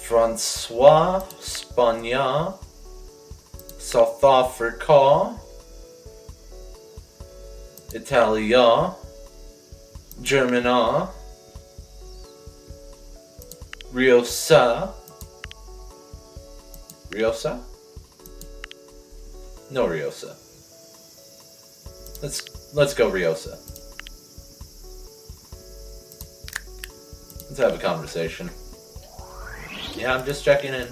Francois, Spagna, South Africa, Italia, Germana, Riosa. Riosa? No Riosa. Let's go Riosa. Let's have a conversation. Yeah, I'm just checking in.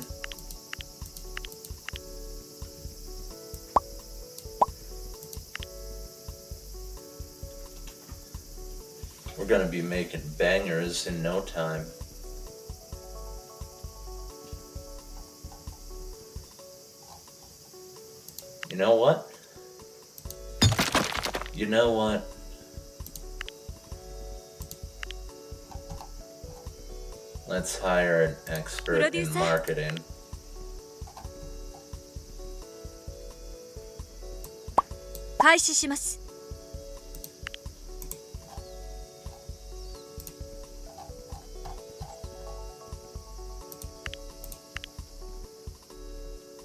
We're gonna be making bangers in no time. You know what? You know what? Let's hire an expert in Producer? marketing.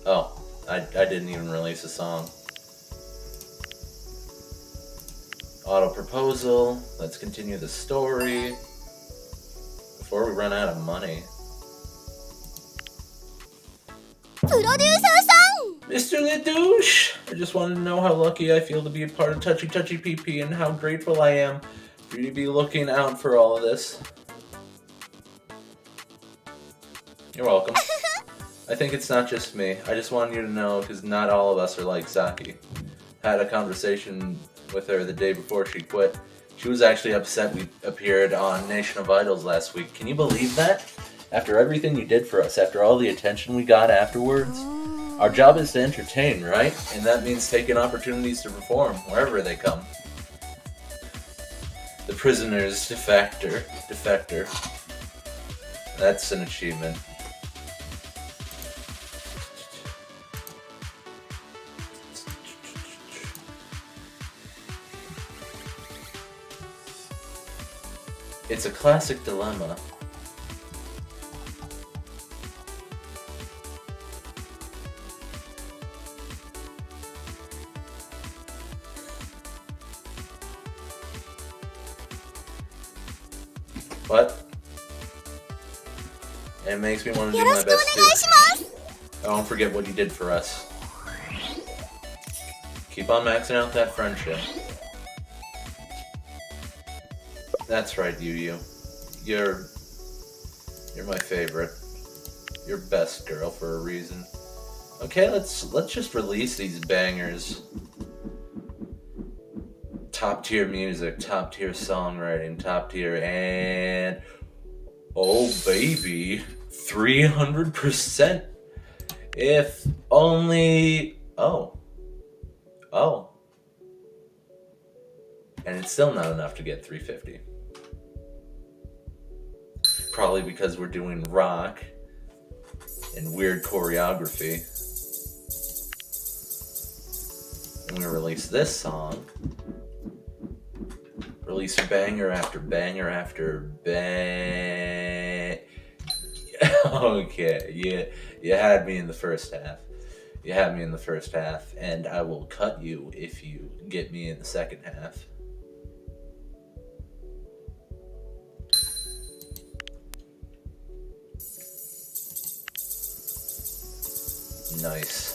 Oh, I didn't even release a song. Auto proposal. Let's continue the story before we run out of money. プロデューサーさん Mr. Ledouche, I just wanted to know how lucky I feel to be a part of Touchy Touchy PP and how grateful I am for you to be looking out for all of this. You're welcome. I think it's not just me. I just wanted you to know because not all of us are like Saki. Had a conversation with her the day before she quit. She was actually upset we appeared on Nation of Idols last week. Can you believe that? After everything you did for us, after all the attention we got afterwards, our job is to entertain, right? And that means taking opportunities to perform wherever they come. The prisoner's defector. That's an achievement. It's a classic dilemma. What? It makes me want to do my best too. Don't forget what you did for us. Keep on maxing out that friendship. That's right, Yu. You're my favorite. You're best girl for a reason. Okay, let's just release these bangers. Top tier music, top tier songwriting, top tier, and oh baby, 300%. If only oh. And it's still not enough to get 350. probably because we're doing rock and weird choreography. And we release this song. Release banger after banger after bang. Okay, you had me in the first half. You had me in the first half, and I will cut you if you get me in the second half. Nice.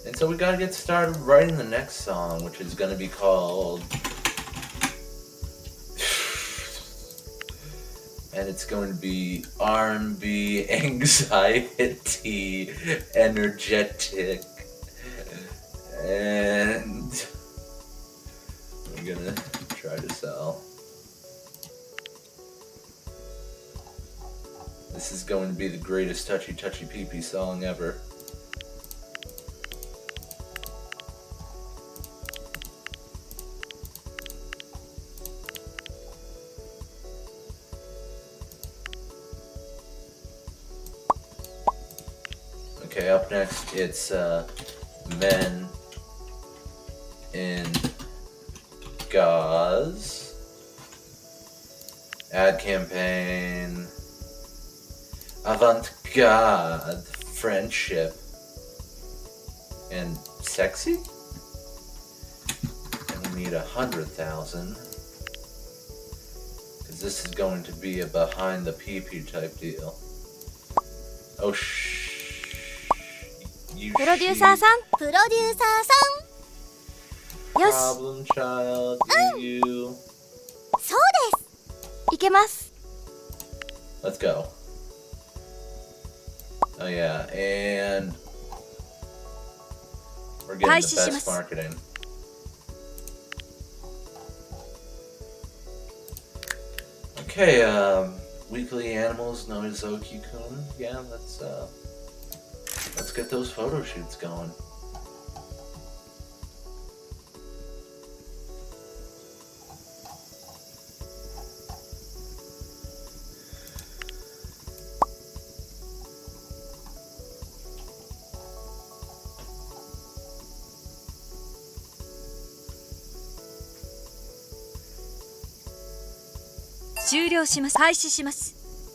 And so we gotta get started writing the next song, which is gonna be called... and it's going to be R&B, anxiety, energetic, and I'm gonna try to sell. This is going to be the greatest Touchy Touchy Pee-Pee song ever. Okay, up next it's Men in Gauze. Ad campaign. Avant-garde. Friendship. And sexy? And we need 100,000. Because this is going to be a behind the pee-pee type deal. Oh, you プロデューサーさんプロデューサーさんよし Problem child, you. そうですいけます Let's go. Oh yeah, and we're getting the best marketing. Okay, Weekly Animals Noizoki-kun. Yeah, let's get those photo shoots going.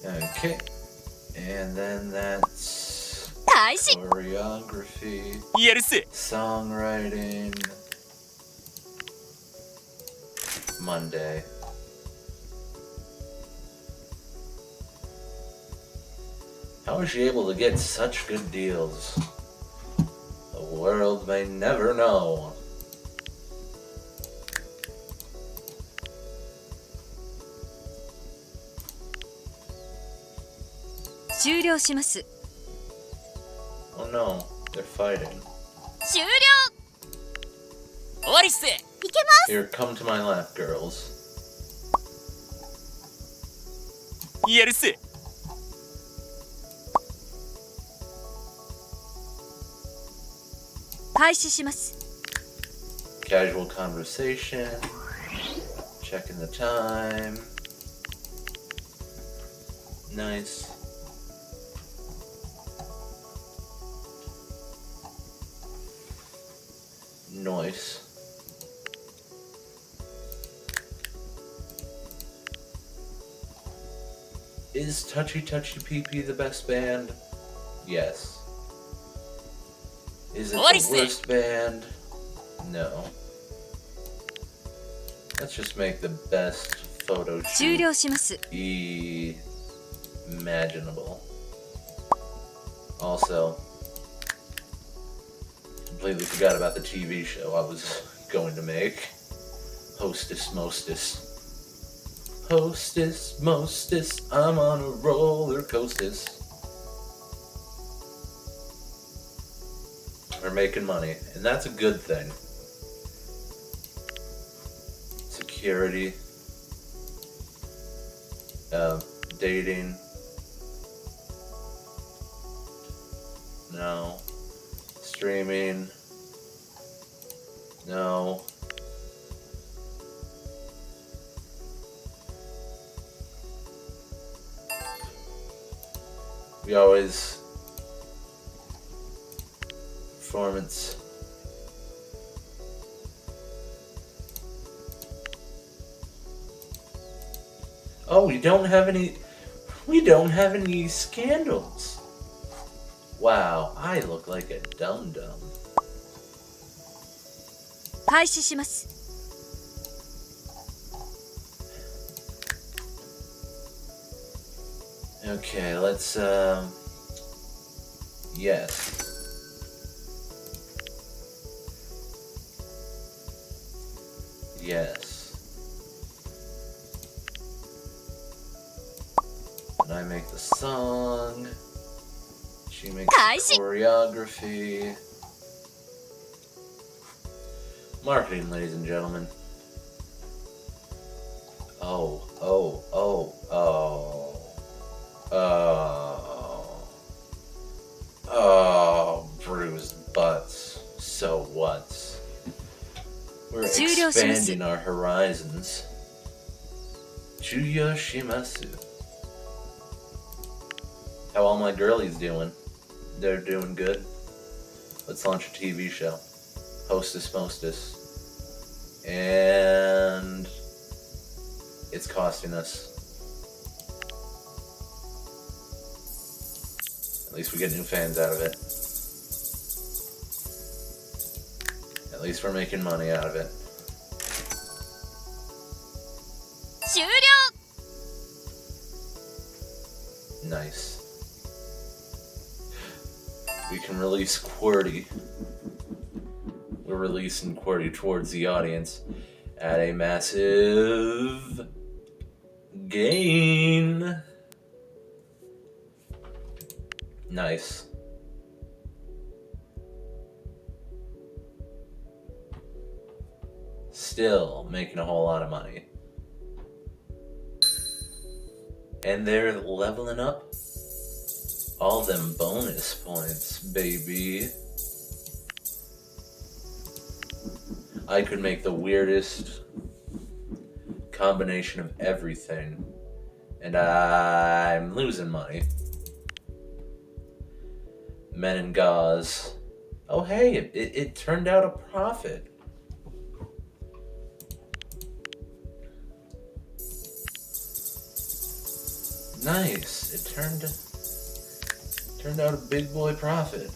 Okay, and then that's choreography, やるせ songwriting, Monday. How is she able to get such good deals? The world may never know. Oh no, they're fighting. 終了終わりっせ いけます Here, come to my lap, girls. やるせ Casual conversation. Checking the time. Nice. Noise. Is Touchy Touchy Pee-Pee the best band? Yes. Is it the worst band? No. Let's just make the best photo shoot imaginable. Also, completely forgot about the TV show I was going to make. Hostess Mostess. Hostess Mostess, I'm on a roller coaster. We're making money, and that's a good thing. Security. Dating. No. Streaming. No. We always performance. Oh, we don't have any scandals. Wow, I look like a dum-dum. 開始します。 Okay, let's yes. Yes. And I make the song. She makes the choreography. Marketing, ladies and gentlemen. Oh. Bruised butts. So what? We're expanding our horizons. Juyo shimasu. How all my girlies doing? They're doing good. Let's launch a TV show. Hostess Mostess. And it's costing us. At least we get new fans out of it. At least we're making money out of it. 終了。 Nice. We can release QWERTY. We're releasing QWERTY towards the audience at a massive gain. Nice. Still making a whole lot of money. And they're leveling up all them bonus points, baby. I could make the weirdest combination of everything, and I'm losing money. Men and gauze. Oh hey, it turned out a profit. Nice. It turned out a big boy profit.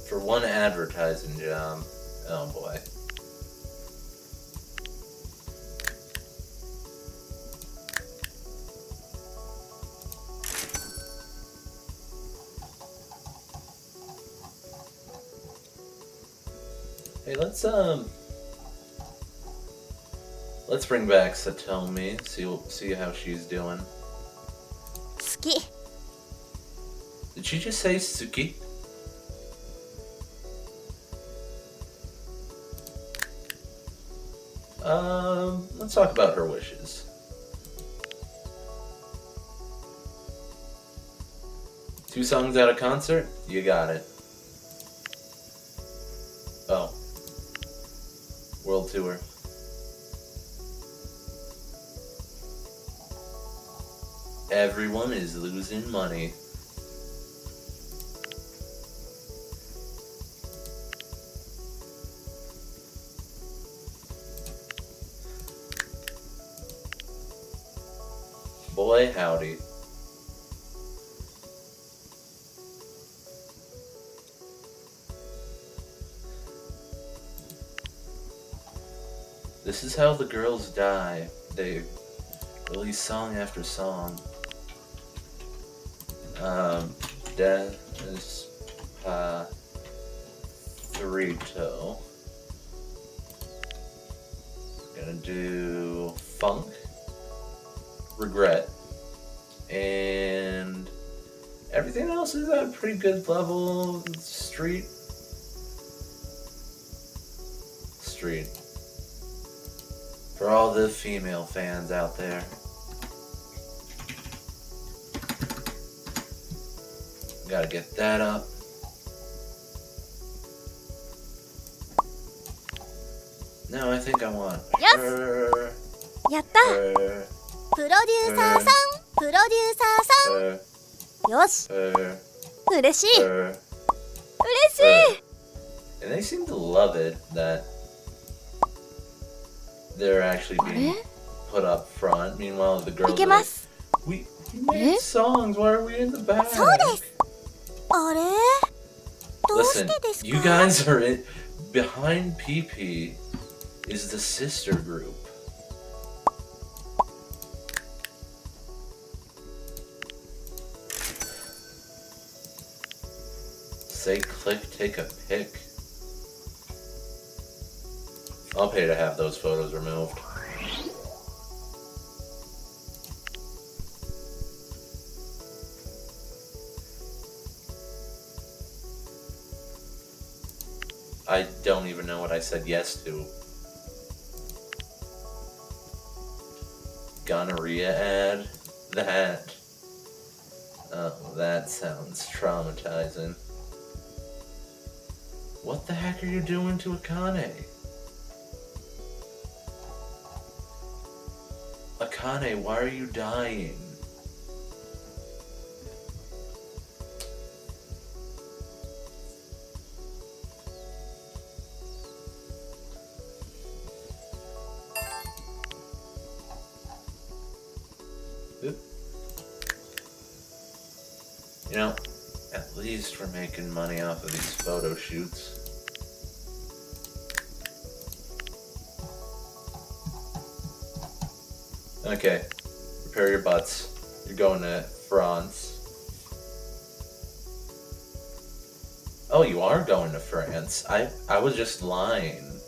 For one advertising job. Oh boy. Hey, let's bring back Satomi, see how she's doing. 好き。 Did she just say Suki? Let's talk about her wishes. Two songs at a concert? You got it. Oh. World tour. Everyone is losing money. Boy, howdy. This is how the girls die. They release song after song. Despacito. Gonna do Funk, Regret, and everything else is at a pretty good level. Street. For all the female fans out there. Gotta get that up. No, I think I want her. やった。プロデューサーさん、プロデューサーさん。よし。嬉しい。嬉しい。And they seem to love it that they're actually being put up front. Meanwhile, the girls are like, we made songs. Why are we in the back? そうです。あれ？どうして Listen, ですか？ you guys are in behind PP is the sister group. Say click, take a pic. I'll pay to have those photos removed. I don't even know what I said yes to. Gonorrhea ad? That. Oh, that sounds traumatizing. What the heck are you doing to Akane? Akane, why are you dying? You know, at least we're making money off of these photo shoots. Okay, prepare your butts. You're going to France. Oh, you are going to France. I was just lying.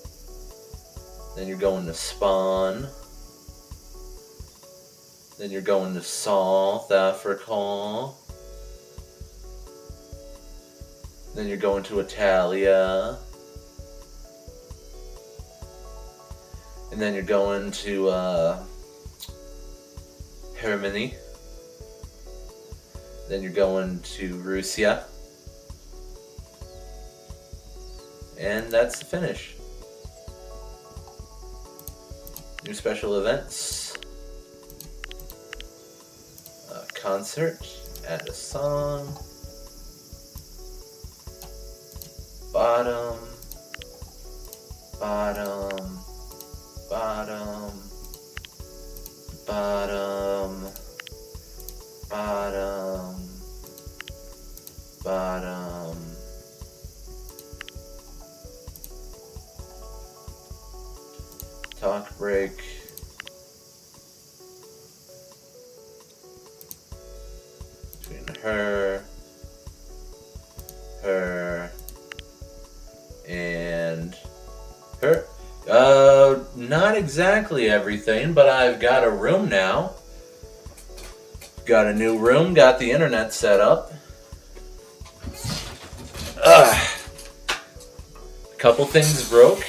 Then you're going to Spawn. Then you're going to South Africa. Then you're going to Italia. And then you're going to Germany. Then you're going to Russia. And that's the finish. New special events. Concert. Add a song. Bottom. Bottom. Bottom. Bottom. Bottom. Bottom. Talk break. Between her, and her. Not exactly everything, but I've got a room now. Got a new room, got the internet set up. A couple things broke.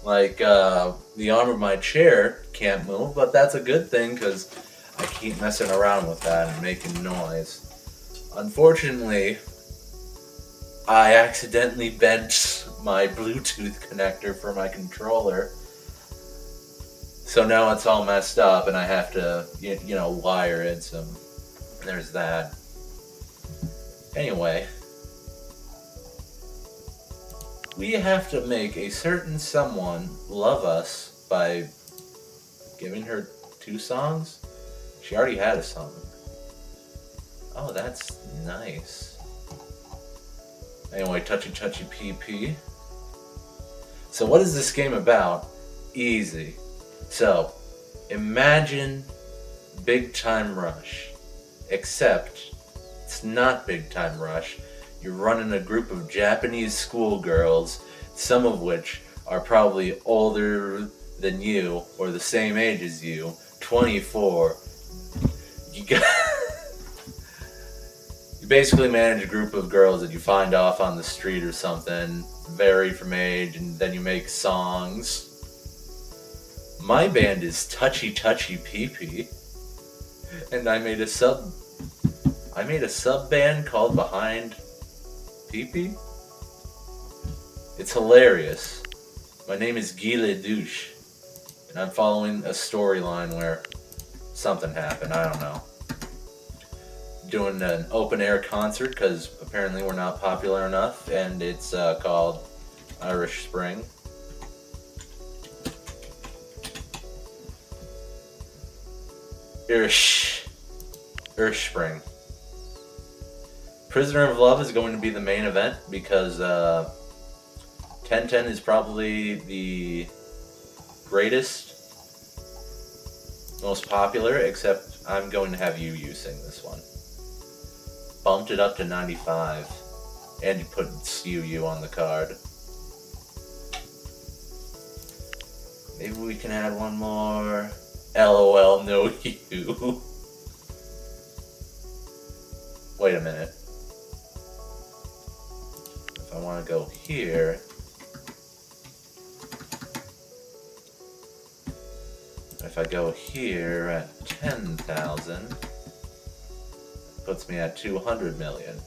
Like, the arm of my chair can't move, but that's a good thing because I keep messing around with that and making noise. Unfortunately, I accidentally bent my Bluetooth connector for my controller. So now it's all messed up and I have to, you know, wire it, so there's that. Anyway. We have to make a certain someone love us by giving her 2 songs? She already had a song. Oh, that's nice. Anyway, Touchy PP. So what is this game about? Easy. So, imagine Big Time Rush. Except, it's not Big Time Rush. You're running a group of Japanese schoolgirls, some of which are probably older than you, or the same age as you, 24. You basically manage a group of girls that you find off on the street or something, vary from age, and then you make songs. My band is Touchy PP, and I made a sub band called Behind PP? It's hilarious. My name is Guy Le Douche, and And I'm following a storyline where something happened. I don't know. Doing an open air concert because apparently we're not popular enough, and it's called Irish Spring. Irish Spring. Prisoner of Love is going to be the main event because 1010 is probably the greatest, most popular, except I'm going to have you sing this one. Bumped it up to 95, and you put CUU on the card. Maybe we can add one more. LOL, no you. Wait a minute. If I want to go here, if I go here at 10,000, puts me at 200 million.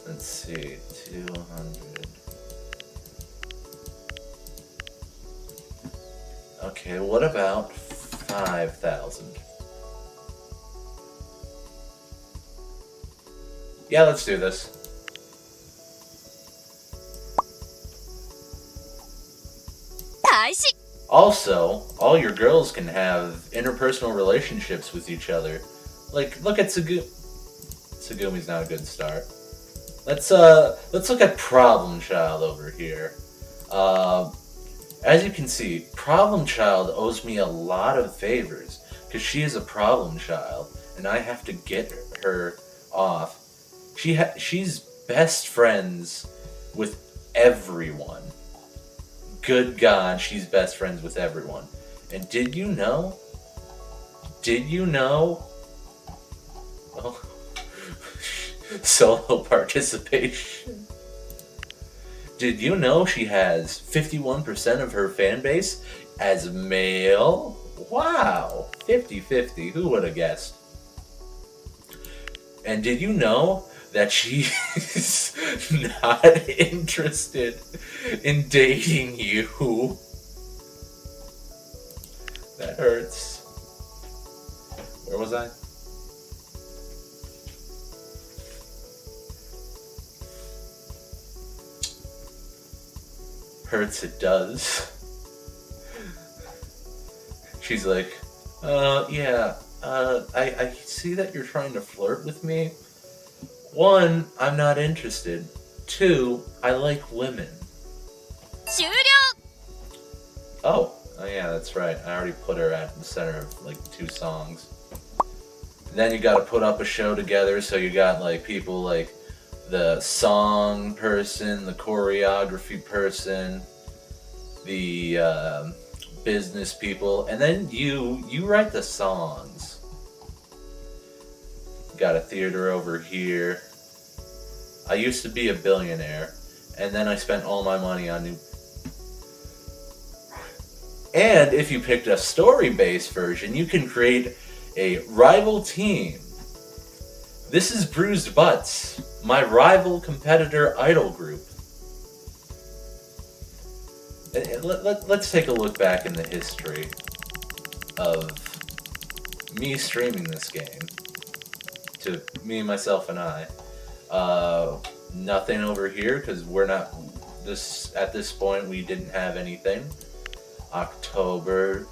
Let's see, 200. Okay, what about 5,000? Yeah, let's do this. Touchy. Also, all your girls can have interpersonal relationships with each other. Like, look at Tsugumi's not a good start. Let's look at Problem Child over here. As you can see, Problem Child owes me a lot of favors because she is a problem child, and I have to get her off. She's best friends with everyone. Good God, she's best friends with everyone. And did you know? Oh, solo participation. Did you know she has 51% of her fan base as male? Wow, 50-50, who would have guessed? And did you know that she's not interested in dating you? That hurts. Where was I? Hurts it does. She's like, yeah, I see that you're trying to flirt with me. 1, I'm not interested. 2, I like women. 終了. Oh yeah, that's right. I already put her at the center of like 2 songs. And then you gotta put up a show together, so you got like people like the song person, the choreography person, the business people, and then you write the songs. Got a theater over here. I used to be a billionaire, and then I spent all my money on new. And if you picked a story-based version, you can create a rival team. This is Bruised Butts, my rival competitor idol group. Let's take a look back in the history of me streaming this game to me, myself, and I. Nothing over here because we're not at this point. We didn't have anything. October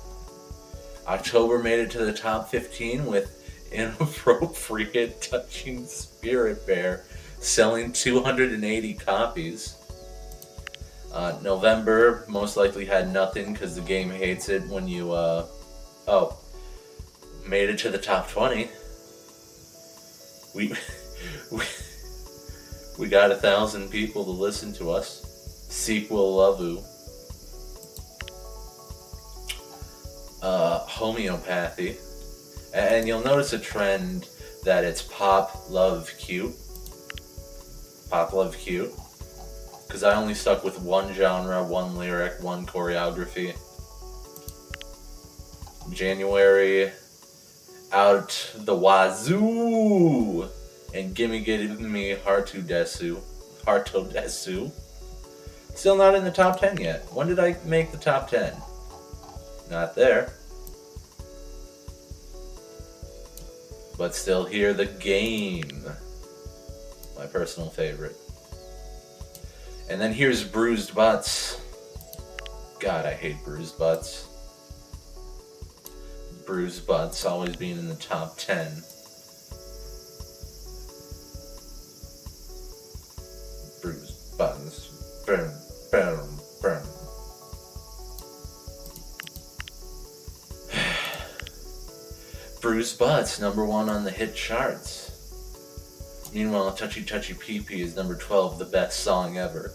made it to the top 15 with Inappropriate Touching Spirit Bear selling 280 copies. November most likely had nothing because the game hates it when you made it to the top 20. We got 1,000 people to listen to us. Sequel Lovu. Homeopathy. And you'll notice a trend that it's pop, love, cute. Pop, love, cute. Because I only stuck with one genre, one lyric, one choreography. January, out the wazoo! And gimme Harto Desu. Still not in the top 10 yet. When did I make the top 10? Not there. But still here, The Game. My personal favorite. And then here's Bruised Butts. God, I hate Bruised Butts. Bruised Butts always being in the top 10. Bruised Butts. Boom, boom, boom. Bruised Butts, number 1 on the hit charts. Meanwhile, Touchy Touchy Pee Pee is number 12, the best song ever.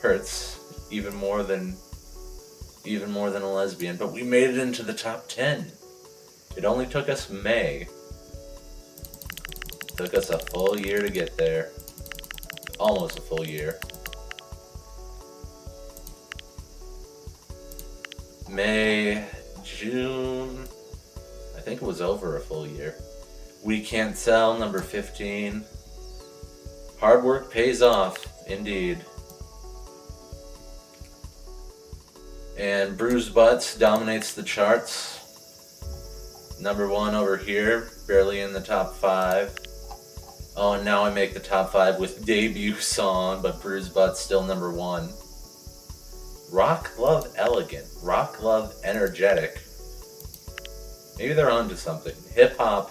Hurts even more than a lesbian, but we made it into the top 10. It only took us May. Took us a full year to get there. Almost a full year. May, June, I think it was over a full year. We Can't Sell, number 15. Hard work pays off, indeed. And Bruised Butts dominates the charts. Number 1 over here, barely in the top 5. Oh, and now I make the top 5 with debut song, but Bruised Butts still number 1. Rock Love Elegant, Rock Love Energetic. Maybe they're onto something. Hip Hop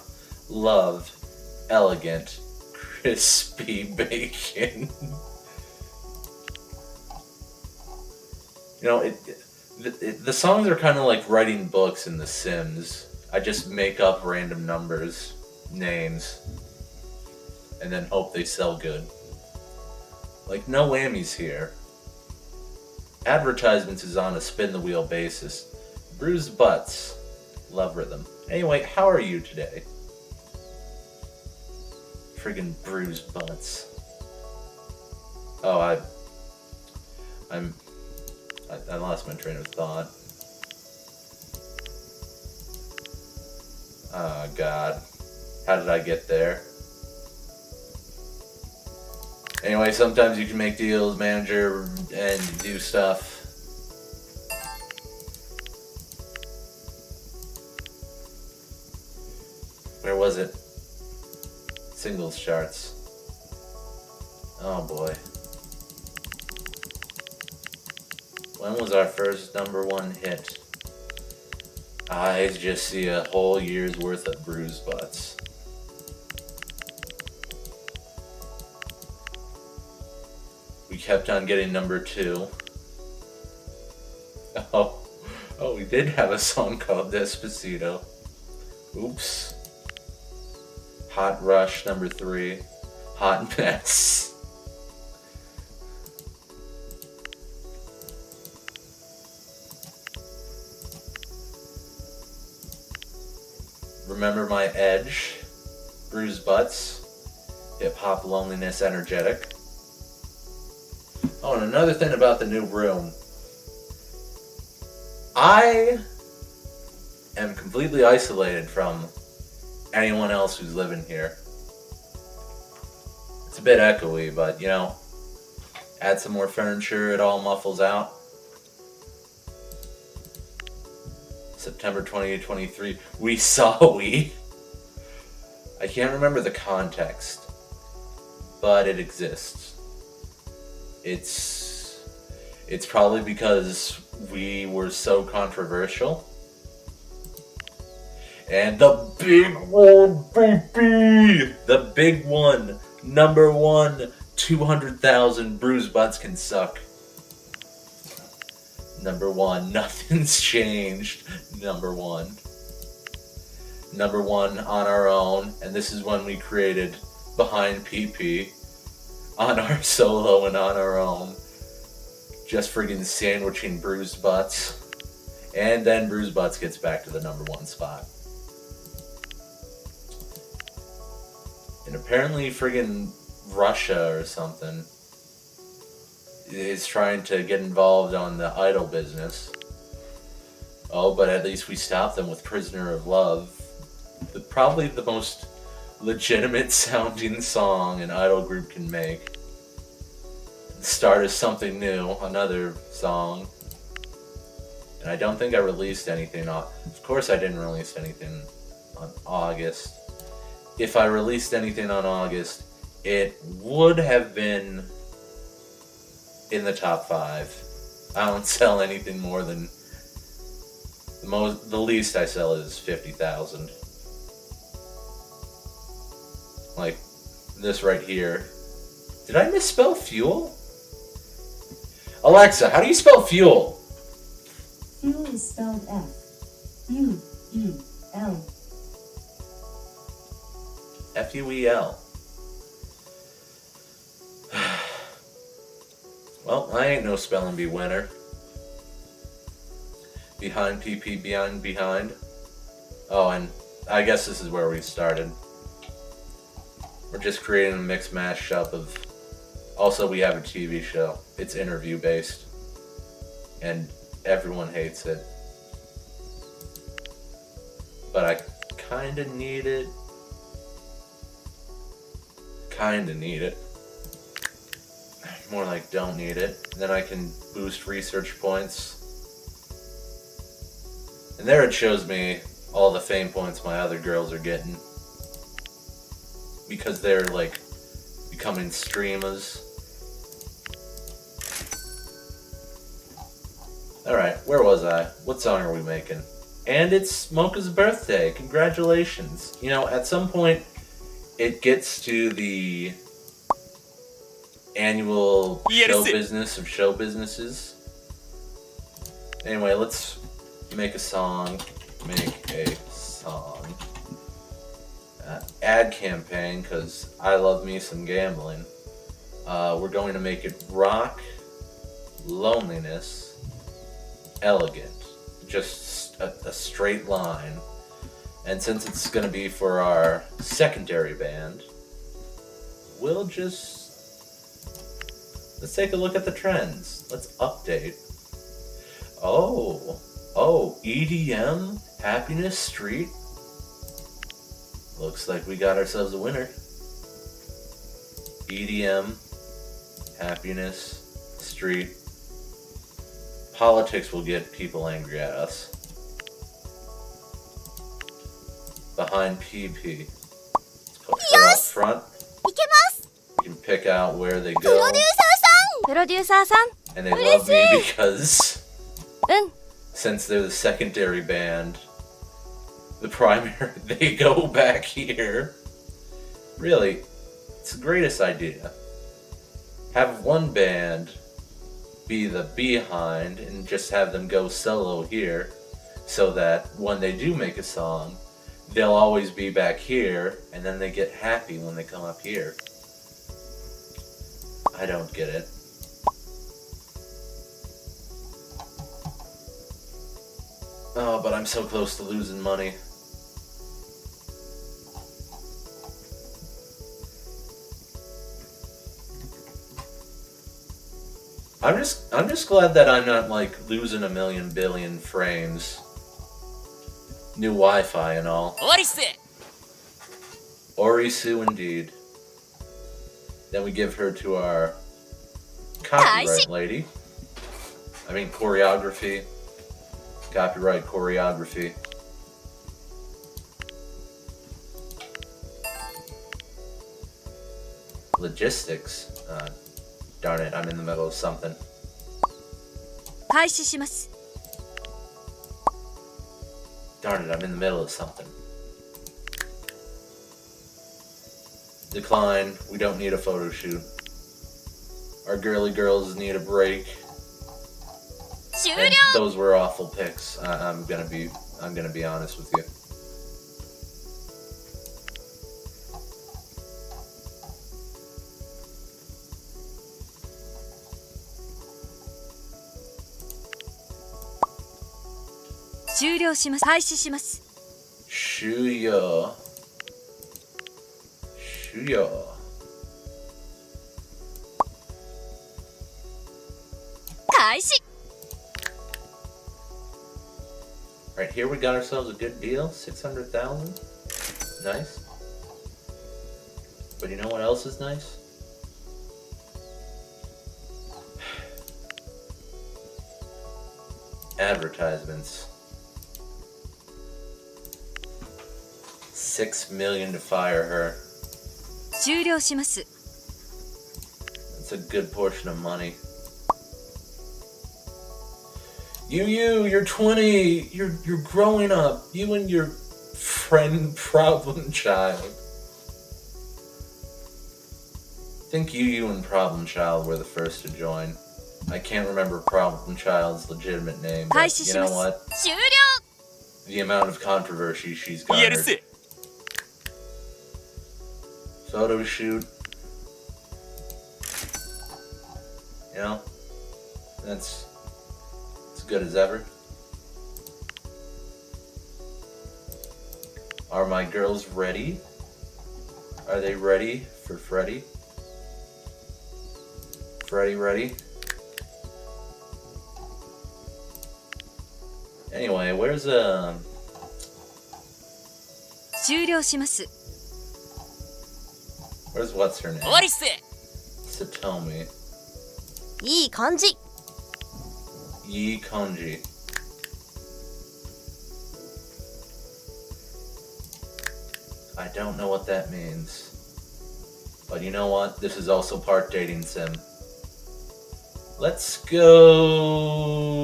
Love Elegant Crispy Bacon. You know, the songs are kind of like writing books in The Sims. I just make up random numbers, names, and then hope they sell good. Like, no whammies here. Advertisements is on a spin the wheel basis. Bruised Butts. Love rhythm. Anyway, how are you today? Friggin' Bruised Butts. Oh, I lost my train of thought. Oh, God. How did I get there? Anyway, sometimes you can make deals, manager, and do stuff. Where was it? Singles charts. Oh boy. When was our first number 1 hit? I just see a whole year's worth of Bruised Butts. We kept on getting number 2. Oh, we did have a song called Despacito. Oops. Hot Rush, number 3. Hot Mess. Remember My Edge. Bruised Butts. Hip Hop Loneliness Energetic. Oh, and another thing about the new room. I am completely isolated from anyone else who's living here. It's a bit echoey, but, you know, add some more furniture, it all muffles out. September 2023. We saw we. I can't remember the context, but it exists. It's probably because we were so controversial. And the big one, baby! The big one. Number 1, 200,000 Bruised Butts Can Suck. Number 1, nothing's changed. Number 1. Number 1 on our own. And this is when we created Behind PP. On our solo and on our own. Just friggin' sandwiching Bruised Butts. And then Bruised Butts gets back to the number 1 spot. And apparently friggin' Russia or something is trying to get involved on the idol business. Oh, but at least we stopped them with Prisoner of Love. Probably the most legitimate sounding song an idol group can make. start as something new, another song. And I don't think I released anything on... Of course I didn't release anything on August. If I released anything on August, it would have been in the top 5. I don't sell anything more than... The least I sell is 50,000. Like this right here. Did I misspell fuel? Alexa, how do you spell fuel? Fuel is spelled F-U-E-L. F-U-E-L. Well, I ain't no spelling bee winner. Behind PP, behind. Oh, and I guess this is where we started. We're just creating a mixed mashup of... Also, we have a TV show. It's interview based. And everyone hates it. But I kinda need it. Kinda need it. More like don't need it. Then I can boost research points. And there it shows me all the fame points my other girls are getting. Because they're like becoming streamers. Alright, where was I? What song are we making? And it's Mocha's birthday. Congratulations. You know, at some point it gets to the annual show business of show businesses. Anyway, let's make a song. Ad campaign, because I love me some gambling. We're going to make it rock, loneliness, elegant. Just a straight line. And since it's going to be for our secondary band, we'll just... Let's take a look at the trends. Let's update. Oh, EDM, Happiness Street. Looks like we got ourselves a winner. EDM, Happiness Street. Politics will get people angry at us. Behind PP. Let's put her up front. いけます。 We can pick out where they プロ go. デューサーさん。プロデューサーさん。 And they love me because うん。 since they're the secondary band, the primary, they go back here. Really, it's the greatest idea. Have one band be the behind and just have them go solo here, so that when they do make a song, they'll always be back here, and then they get happy when they come up here. I don't get it. Oh, but I'm so close to losing money. I'm just glad that I'm not like losing a million billion frames. New Wi-Fi and all. 終わりっす Orisu indeed. Then we give her to our copyright lady. I mean choreography. Copyright choreography. Logistics. Darn it, I'm in the middle of something. 開始します。 Darn it, I'm in the middle of something. Decline. We don't need a photo shoot. Our girly girls need a break. 終 And 了。 those were awful picks. I'm gonna be honest with you. Shuya. Right here we got ourselves a good deal. 600,000. Nice. But you know what else is nice? advertisements. 6 million to fire her. 終了します。 That's a good portion of money. You're 20. You're growing up. You and your friend problem child. I think you and problem child were the first to join. I can't remember problem child's legitimate name, but you know what? 終了。 The amount of controversy she's 言える garnered. せ Photo shoot. You know, that's as good as ever. Are my girls ready? Are they ready for Freddy? Freddy ready? Anyway, where's 終了します。 where's what's her name? 終わりっせ Satomi. いい感じ。 Yi Konji. I don't know what that means. But you know what? This is also part dating sim. Let's go...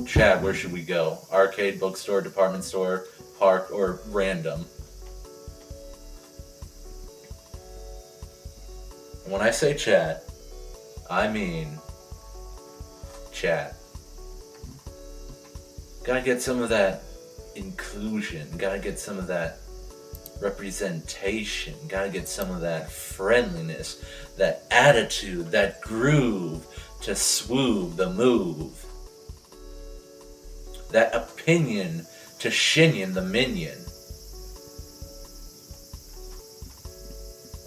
Chad, where should we go? Arcade, bookstore, department store, park, or random? And when I say chat, I mean chat. Gotta get some of that inclusion. Gotta get some of that representation. Gotta get some of that friendliness, that attitude, that groove to swoop the move. That opinion to Shinyan the minion.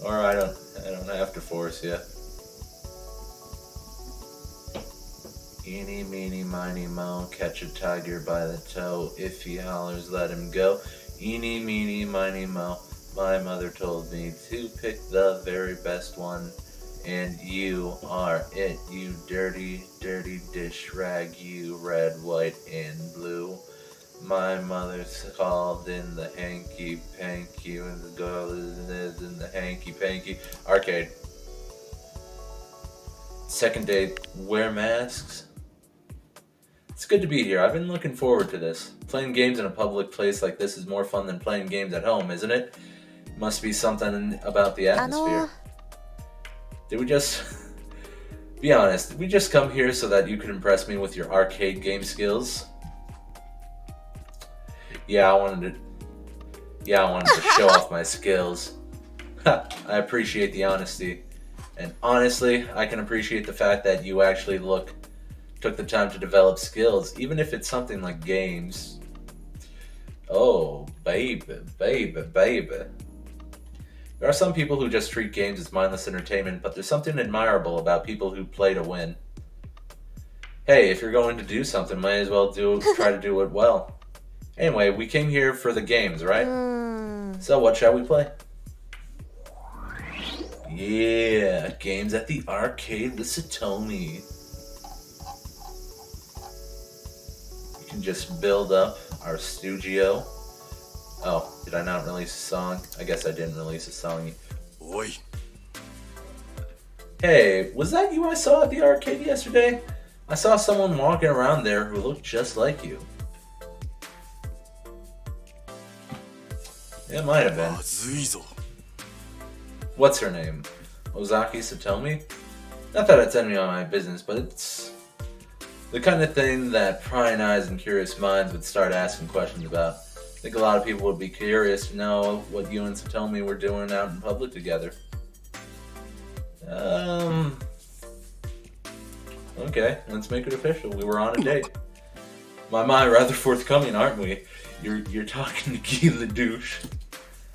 Or I don't have to force you. Eeny, meeny, miny, moe, catch a tiger by the toe. If he hollers, let him go. Eeny, meeny, miny, moe. My mother told me to pick the very best one. And you are it, you dirty, dirty dish rag, you red, white, and blue. My mother's called in the hanky-panky, and the girl is in the hanky-panky. Arcade. Second date, wear masks. It's good to be here. I've been looking forward to this. Playing games in a public place like this is more fun than playing games at home, isn't it? Must be something about the atmosphere. Did we just... Be honest, did we just come here so that you could impress me with your arcade game skills? Yeah, I wanted to show off my skills. I appreciate the honesty. And honestly, I can appreciate the fact that you actually took the time to develop skills, even if it's something like games. Oh, baby, baby, baby. There are some people who just treat games as mindless entertainment, but there's something admirable about people who play to win. Hey, if you're going to do something, might as well try to do it well. Anyway, we came here for the games, right? So what shall we play? Yeah, games at the arcade with Satomi. We can just build up our studio. Oh, did I not release a song? I guess I didn't release a song. Oi. Hey, was that you I saw at the arcade yesterday? I saw someone walking around there who looked just like you. It might have been. まずいぞ What's her name? Ozaki Satomi? Not that it's any of my business, but it's the kind of thing that prying eyes and curious minds would start asking questions about. I think a lot of people would be curious to know what you and Satomi were doing out in public together. Okay, let's make it official. We were on a date. My, rather forthcoming, aren't we? You're talking to Guy the douche.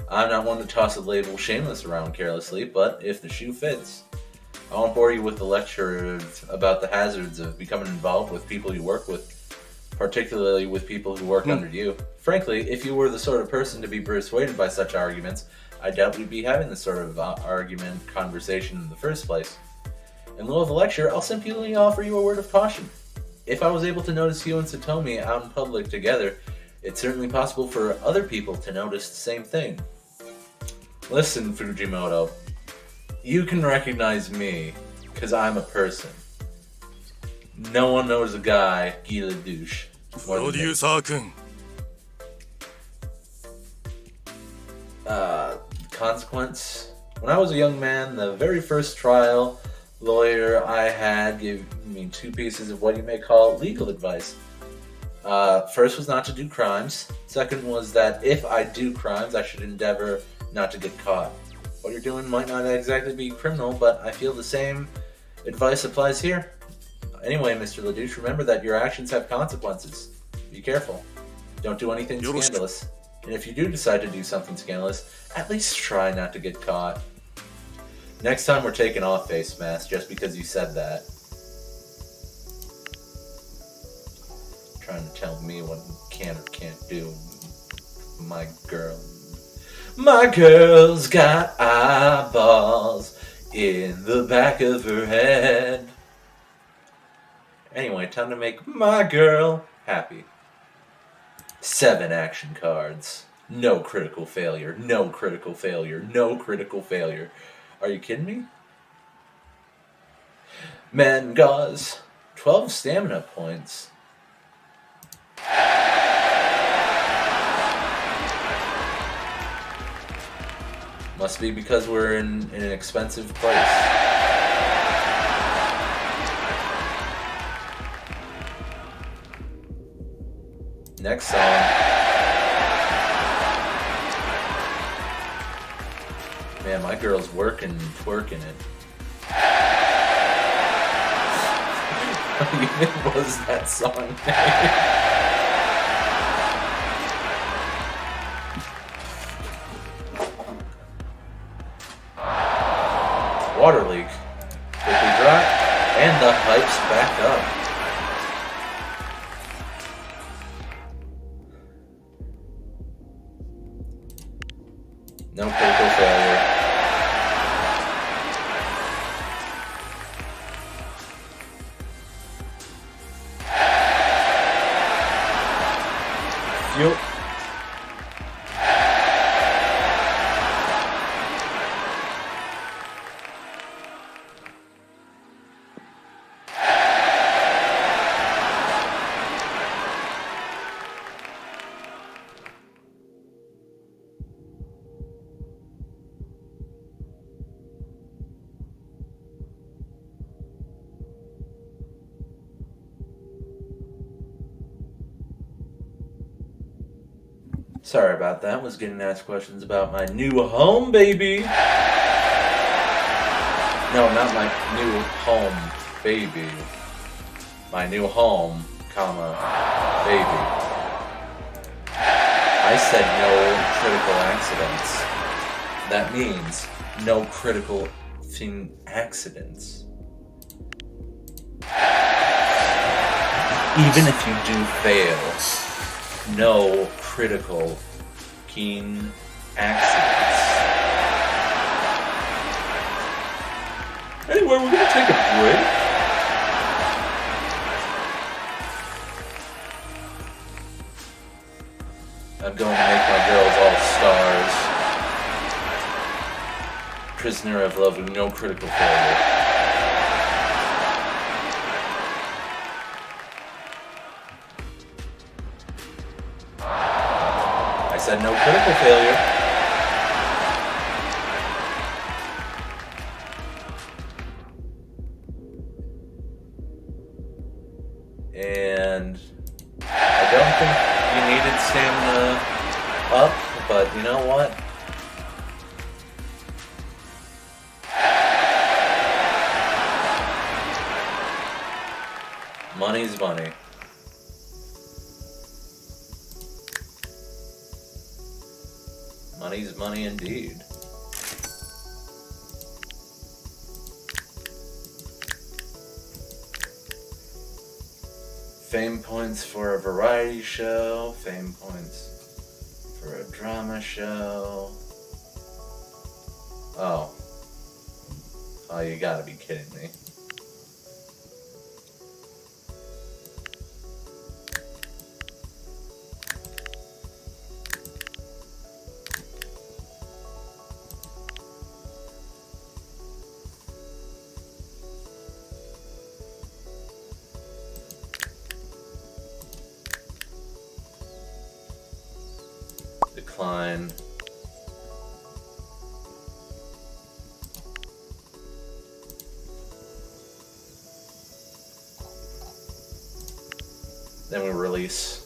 I'm not one to toss a label shameless around carelessly, but if the shoe fits, I won't bore you with the lecture about the hazards of becoming involved with people you work with, particularly with people who work under you. Frankly, if you were the sort of person to be persuaded by such arguments, I doubt we'd be having this sort of conversation in the first place. In lieu of a lecture, I'll simply offer you a word of caution. if I was able to notice you and Satomi out in public together, it's certainly possible for other people to notice the same thing. Listen, Fujimoto, you can recognize me, because I'm a person. No one knows a guy, Gila douche. プロデューサー君 Consequence. When I was a young man, the very first trial lawyer I had gave me 2 pieces of what you may call legal advice. First was not to do crimes. Second was that if I do crimes, I should endeavor not to get caught. What you're doing might not exactly be criminal, but I feel the same advice applies here. Anyway, Mr. LaDouche, remember that your actions have consequences. Be careful. Don't do anything scandalous. And if you do decide to do something scandalous, at least try not to get caught. Next time we're taking off face masks just because you said that. Trying to tell me what you can or can't do. My girl. My girl's got eyeballs in the back of her head. Anyway, time to make my girl happy. 7 action cards. No critical failure. No critical failure. No critical failure. Are you kidding me? Man gauze. 12 stamina points. Must be because we're in an expensive place. Next song. Man, my girl's working and twerking it. What even was that song name? Water leak. Quickly dry, and the hype's back up. No critical failure. Fuel. Sorry about that. Was getting asked questions about my new home, baby. No, not my new home, baby. My new home, comma, baby. I said no critical accidents. That means no critical accidents. Even if you do fail, no critical keen accidents. Anyway, we're gonna take a break. I'm going to make my girls all stars. Prisoner of love with no critical failure. I said no critical failure. And I don't think you needed stamina up, but you know what? Money's money. Money's money indeed. Fame points for a variety show, fame points for a drama show. Oh, you gotta be kidding me. decline. Then we release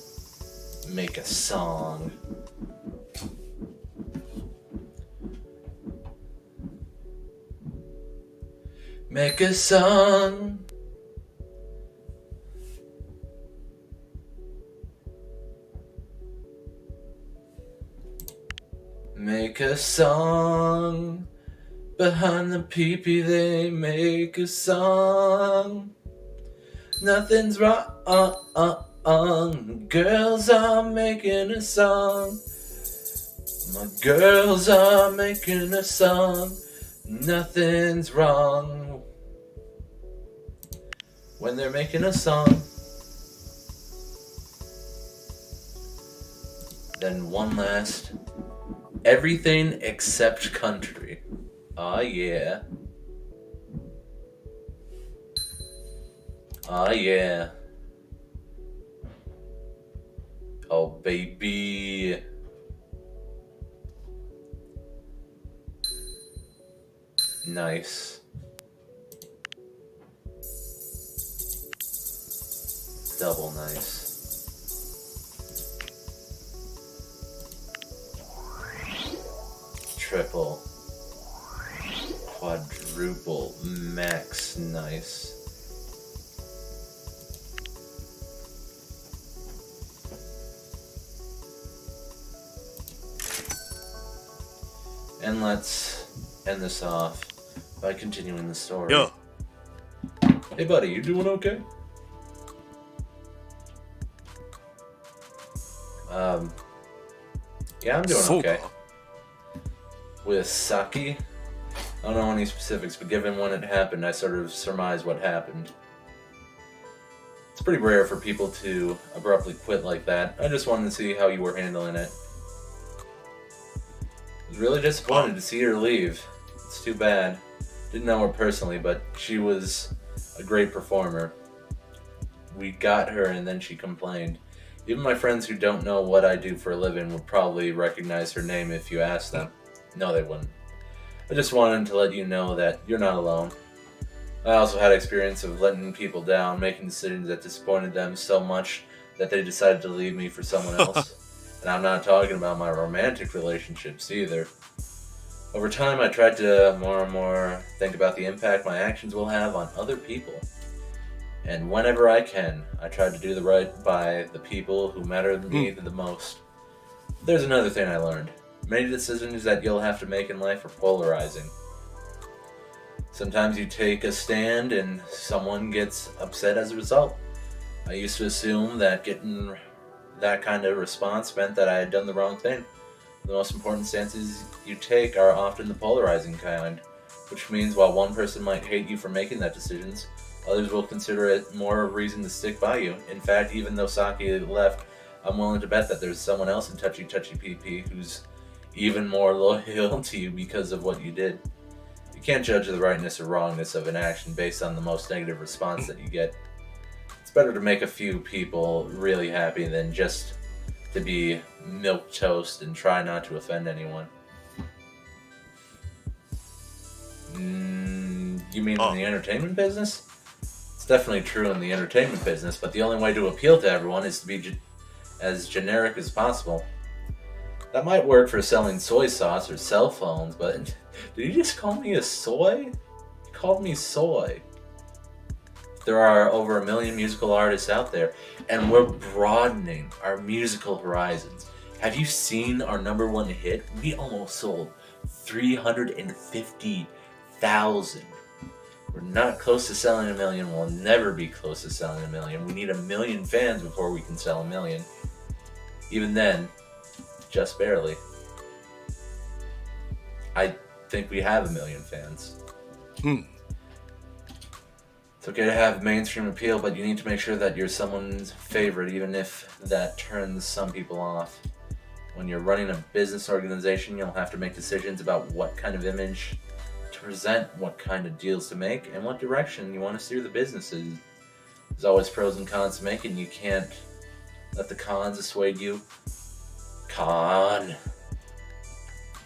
Make a Song. Make a song. Make a song. Behind the peepee they make a song. Nothing's wrong. Girls are making a song. My girls are making a song. Nothing's wrong. When they're making a song. Then one last. Everything except country. Aw, yeah. Aw, yeah. Oh, baby. Nice. Double nice. Triple. Quadruple. Max nice. And let's end this off by continuing the story. Yeah. Hey buddy, you doing okay? Yeah, I'm doing okay. With Saki, I don't know any specifics, but given when it happened, I sort of surmised what happened. It's pretty rare for people to abruptly quit like that. I just wanted to see how you were handling it. I was really disappointed to see her leave. It's too bad. Didn't know her personally, but she was a great performer. We got her and then she complained. Even my friends who don't know what I do for a living would probably recognize her name if you asked them. No, they wouldn't. I just wanted to let you know that you're not alone. I also had experience of letting people down, making decisions that disappointed them so much that they decided to leave me for someone else. And I'm not talking about my romantic relationships either. Over time, I tried to more and more think about the impact my actions will have on other people. And whenever I can, I try to do the right by the people who matter to me the most. There's another thing I learned. Many decisions that you'll have to make in life are polarizing. Sometimes you take a stand and someone gets upset as a result. I used to assume that getting that kind of response meant that I had done the wrong thing. The most important stances you take are often the polarizing kind, which means while one person might hate you for making that decision, others will consider it more of a reason to stick by you. In fact, even though Saki left, I'm willing to bet that there's someone else in Touchy PP who's even more loyal to you because of what you did. You can't judge the rightness or wrongness of an action based on the most negative response that you get. It's better to make a few people really happy than just to be milquetoast and try not to offend anyone. You mean in the entertainment business? It's definitely true in the entertainment business, but the only way to appeal to everyone is to be as generic as possible. That might work for selling soy sauce or cell phones, but did you just call me a soy? You called me soy. There are over 1 million musical artists out there, and we're broadening our musical horizons. Have you seen our #1 hit? We almost sold 350,000. We're not close to selling 1 million. We'll never be close to selling 1 million. We need 1 million fans before we can sell 1 million. Even then, just barely. I think we have 1 million fans. It's okay to have mainstream appeal, but you need to make sure that you're someone's favorite, even if that turns some people off. When you're running a business organization, you'll have to make decisions about what kind of image to present, what kind of deals to make, and what direction you want to steer the business in. There's always pros and cons to making. You can't let the cons dissuade you.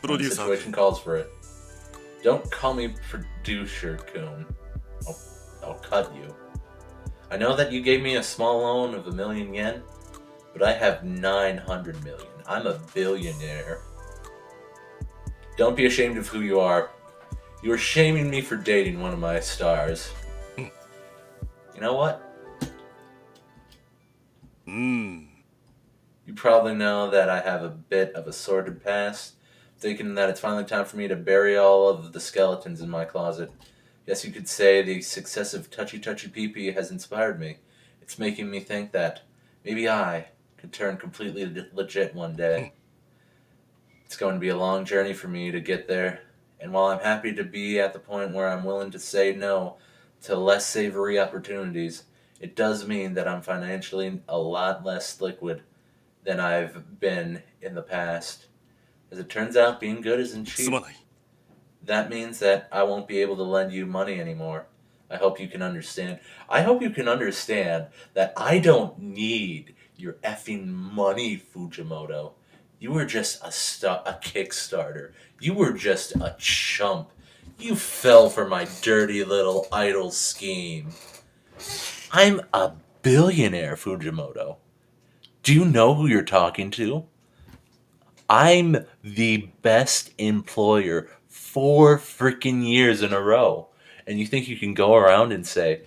プロ The デューサー situation 君 calls for it. Don't call me producer, Coon. I'll cut you. I know that you gave me a small loan of 1,000,000 yen, but I have 900 million. I'm a billionaire. Don't be ashamed of who you are. You are shaming me for dating one of my stars. You know what? うーん You probably know that I have a bit of a sordid past, thinking that it's finally time for me to bury all of the skeletons in my closet. Guess you could say the success of Touchy Pee-Pee has inspired me. It's making me think that maybe I could turn completely legit one day. It's going to be a long journey for me to get there, and while I'm happy to be at the point where I'm willing to say no to less savory opportunities, it does mean that I'm financially a lot less liquid than I've been in the past. As it turns out, being good isn't す cheap. まない That means that I won't be able to lend you money anymore. I hope you can understand. I hope you can understand that I don't need your effing money, Fujimoto. You were just a Kickstarter. You were just a chump. You fell for my dirty little idle scheme. I'm a billionaire, Fujimoto. Do you know who you're talking to? I'm the best employer 4 freaking years in a row. And you think you can go around and say,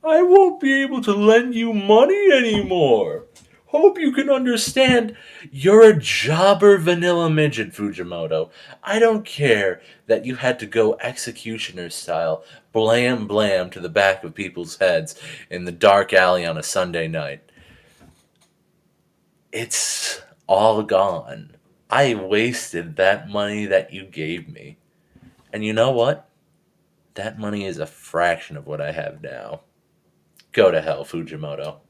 I won't be able to lend you money anymore. Hope you can understand. You're a jobber vanilla midget, Fujimoto. I don't care that you had to go executioner style, blam blam to the back of people's heads in the dark alley on a Sunday night. It's all gone. I wasted that money that you gave me. And you know what? That money is a fraction of what I have now. Go to hell, Fujimoto.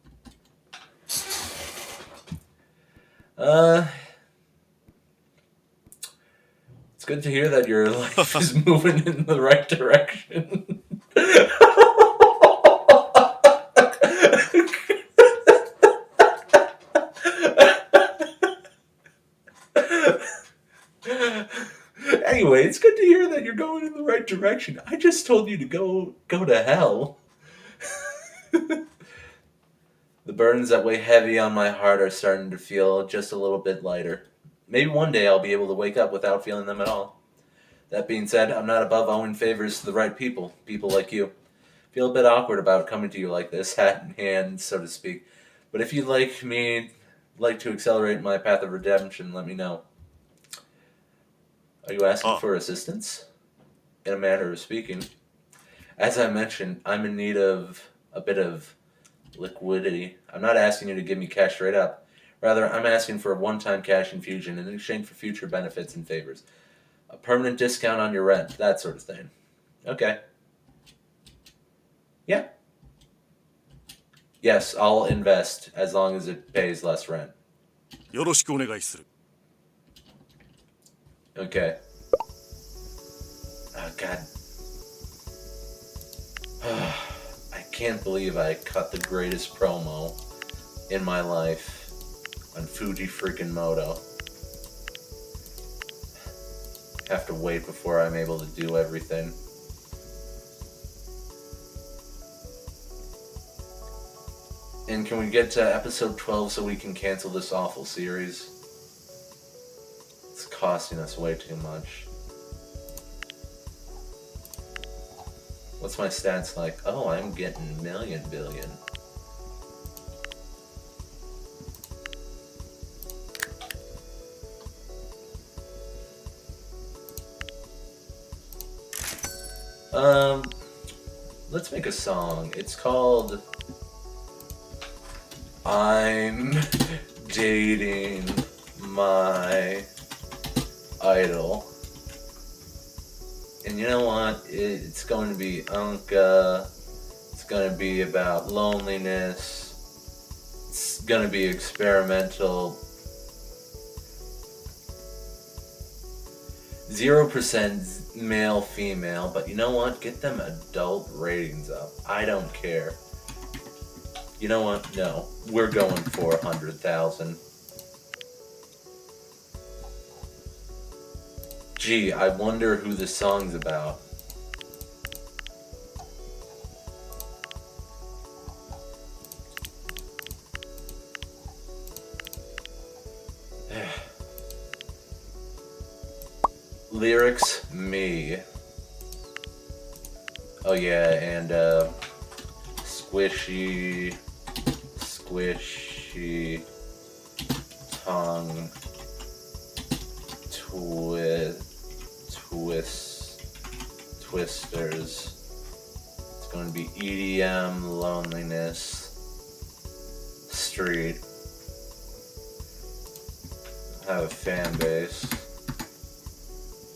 It's good to hear that your life is moving in the right direction. Anyway, it's good to hear that you're going in the right direction. I just told you to go to hell. The burdens that weigh heavy on my heart are starting to feel just a little bit lighter. Maybe one day I'll be able to wake up without feeling them at all. That being said, I'm not above owing favors to the right people like you. Feel a bit awkward about coming to you like this, hat in hand, so to speak. But if you'd like to accelerate my path of redemption, let me know. Are you asking for assistance? In a manner of speaking. As I mentioned, I'm in need of a bit of liquidity. I'm not asking you to give me cash straight up. Rather, I'm asking for a one-time cash infusion in exchange for future benefits and favors. A permanent discount on your rent, that sort of thing. Okay. Yeah. Yes, I'll invest as long as it pays less rent. よろしくお願いする Okay. Oh, God. I can't believe I cut the greatest promo in my life on Fuji freaking Moto. Have to wait before I'm able to do everything. And can we get to episode 12 so we can cancel this awful series? It's costing us way too much. What's my stats like? Oh, I'm getting million billion. Let's make a song. It's called I'm Dating My Idol. And you know what? It's going to be Anka. It's going to be about loneliness. It's going to be experimental. 0% male, female, but you know what? Get them adult ratings up. I don't care. You know what? No. We're going for 100,000. Gee, I wonder who this song's about. Lyrics, me. Oh yeah, and squishy tongue twisters. It's going to be EDM, loneliness, street. I have a fan base.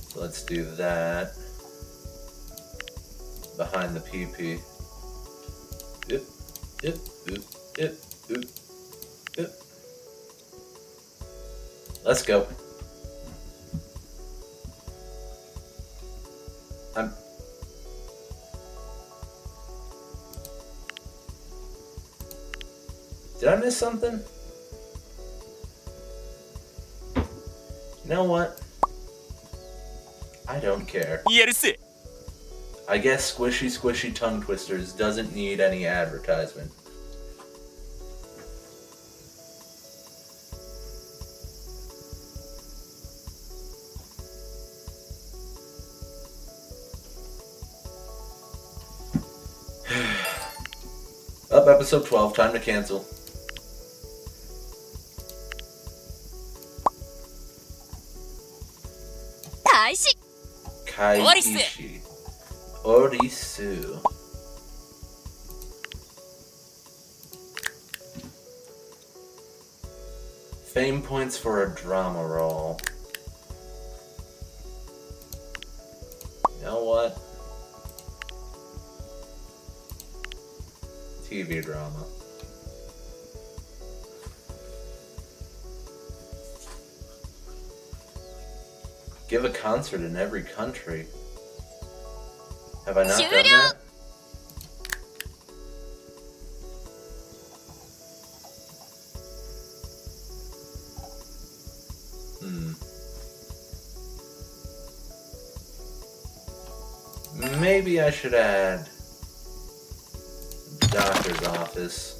So let's do that. Behind the PP. Yep. Let's go. Did I miss something? You know what? I don't care. I guess squishy tongue twisters doesn't need any advertisement. Up, episode 12, time to cancel. Kaiishi. Orisu. Fame points for a drama role. You know what? TV drama. Give a concert in every country. Have I not done that? Maybe I should add doctor's office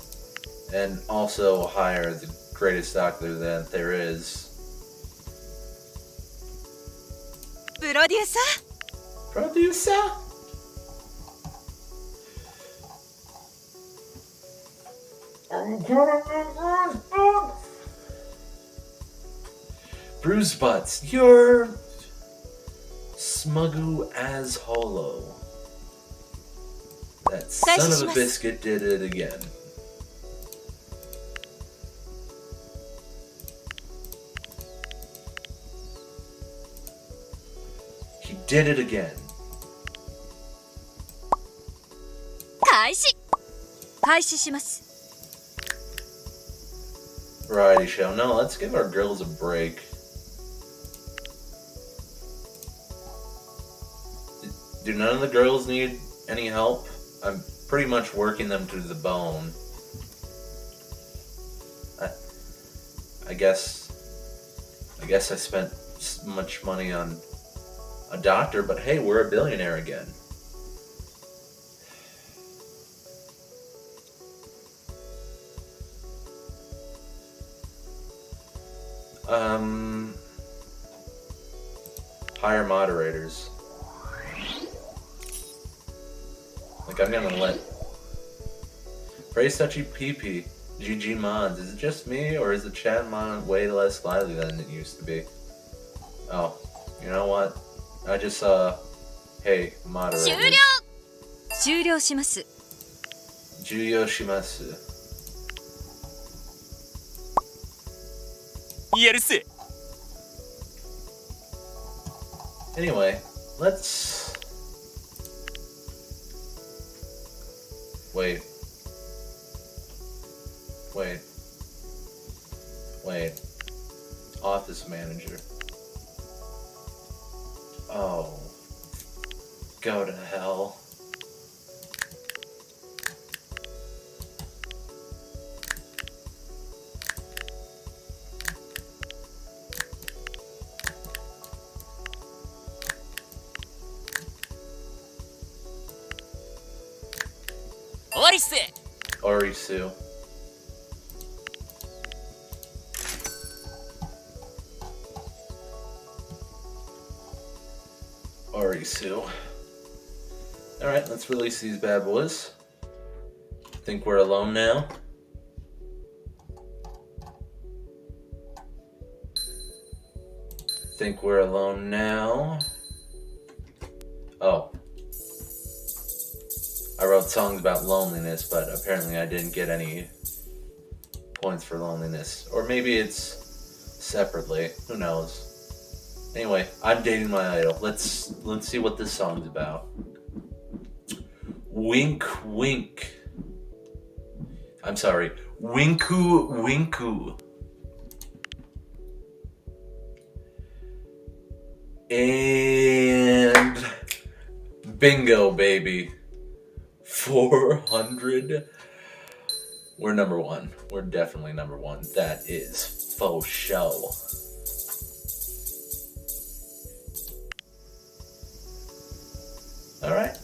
and also hire the greatest doctor that there is. Producer? Bruise Butts, you're smuggu as holo. That son of a biscuit did it again. He did it again. Variety show. No, let's give our girls a break. Do none of the girls need any help? I'm pretty much working them to the bone. I guess I spent so much money on a doctor, but hey, we're a billionaire again. Hire moderators. Like, I'm gonna let... Praise Touchy PP. GG Mods. Is it just me, or is the chat mod way less lively than it used to be? Oh, you know what? I just saw... Hey, moderators. 終了します。 Juyo shimasu. Anyway, let's... Wait. Office manager. Oh. Go to hell. Orisu. Orisu. Alright, let's release these bad boys. Think we're alone now? Think we're alone now? Oh. I wrote songs about loneliness, but apparently I didn't get any points for loneliness. Or maybe it's separately. Who knows? Anyway, I'm dating my idol. Let's see what this song's about. Wink wink. I'm sorry. Winku winku. And bingo, baby. 400. We're number one. We're definitely number one. That is faux show. Alright.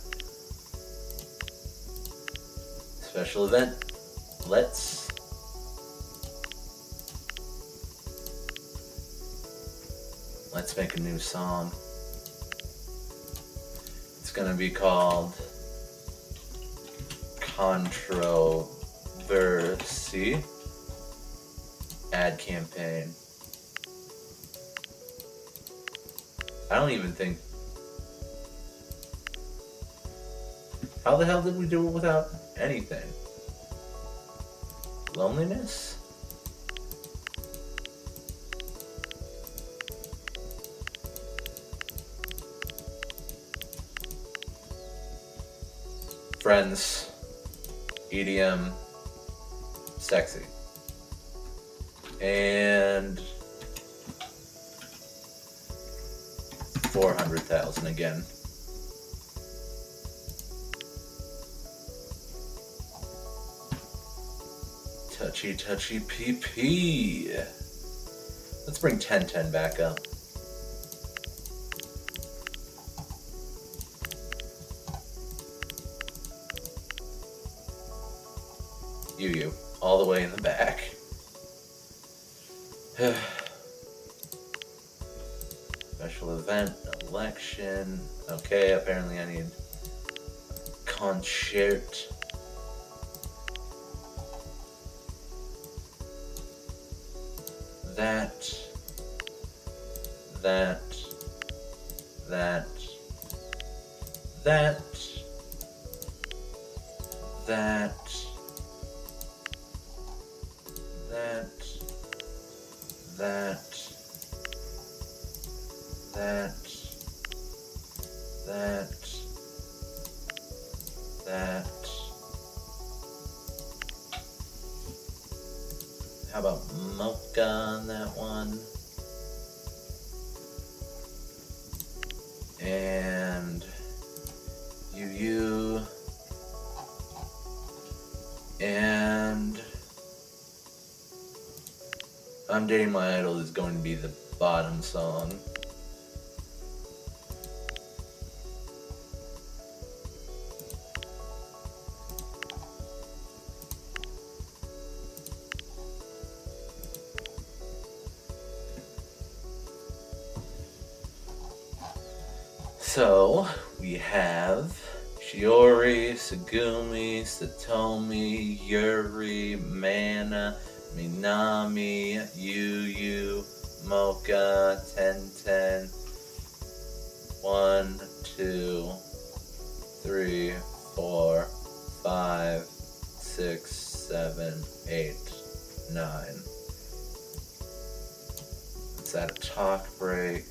Special event. Let's make a new song. It's gonna be called Controversy Ad Campaign. I don't even think... How the hell did we do it without anything? Loneliness? Friends, EDM, sexy, and 400,000 again. Touchy, touchy, PP. Let's bring 1010 back up. You, all the way in the back. Special event, election. Okay, apparently I need concert. That. How about mocha on that one? And you. And I'm Dating My Idol is going to be the bottom song. So, we have Shiori, Sagumi, Satomi, Yuri, Mana, Minami, Yu, Mocha, 1010, 1, 2, 3, 4, 5, 6, 7, 8, 9. Is that a talk break?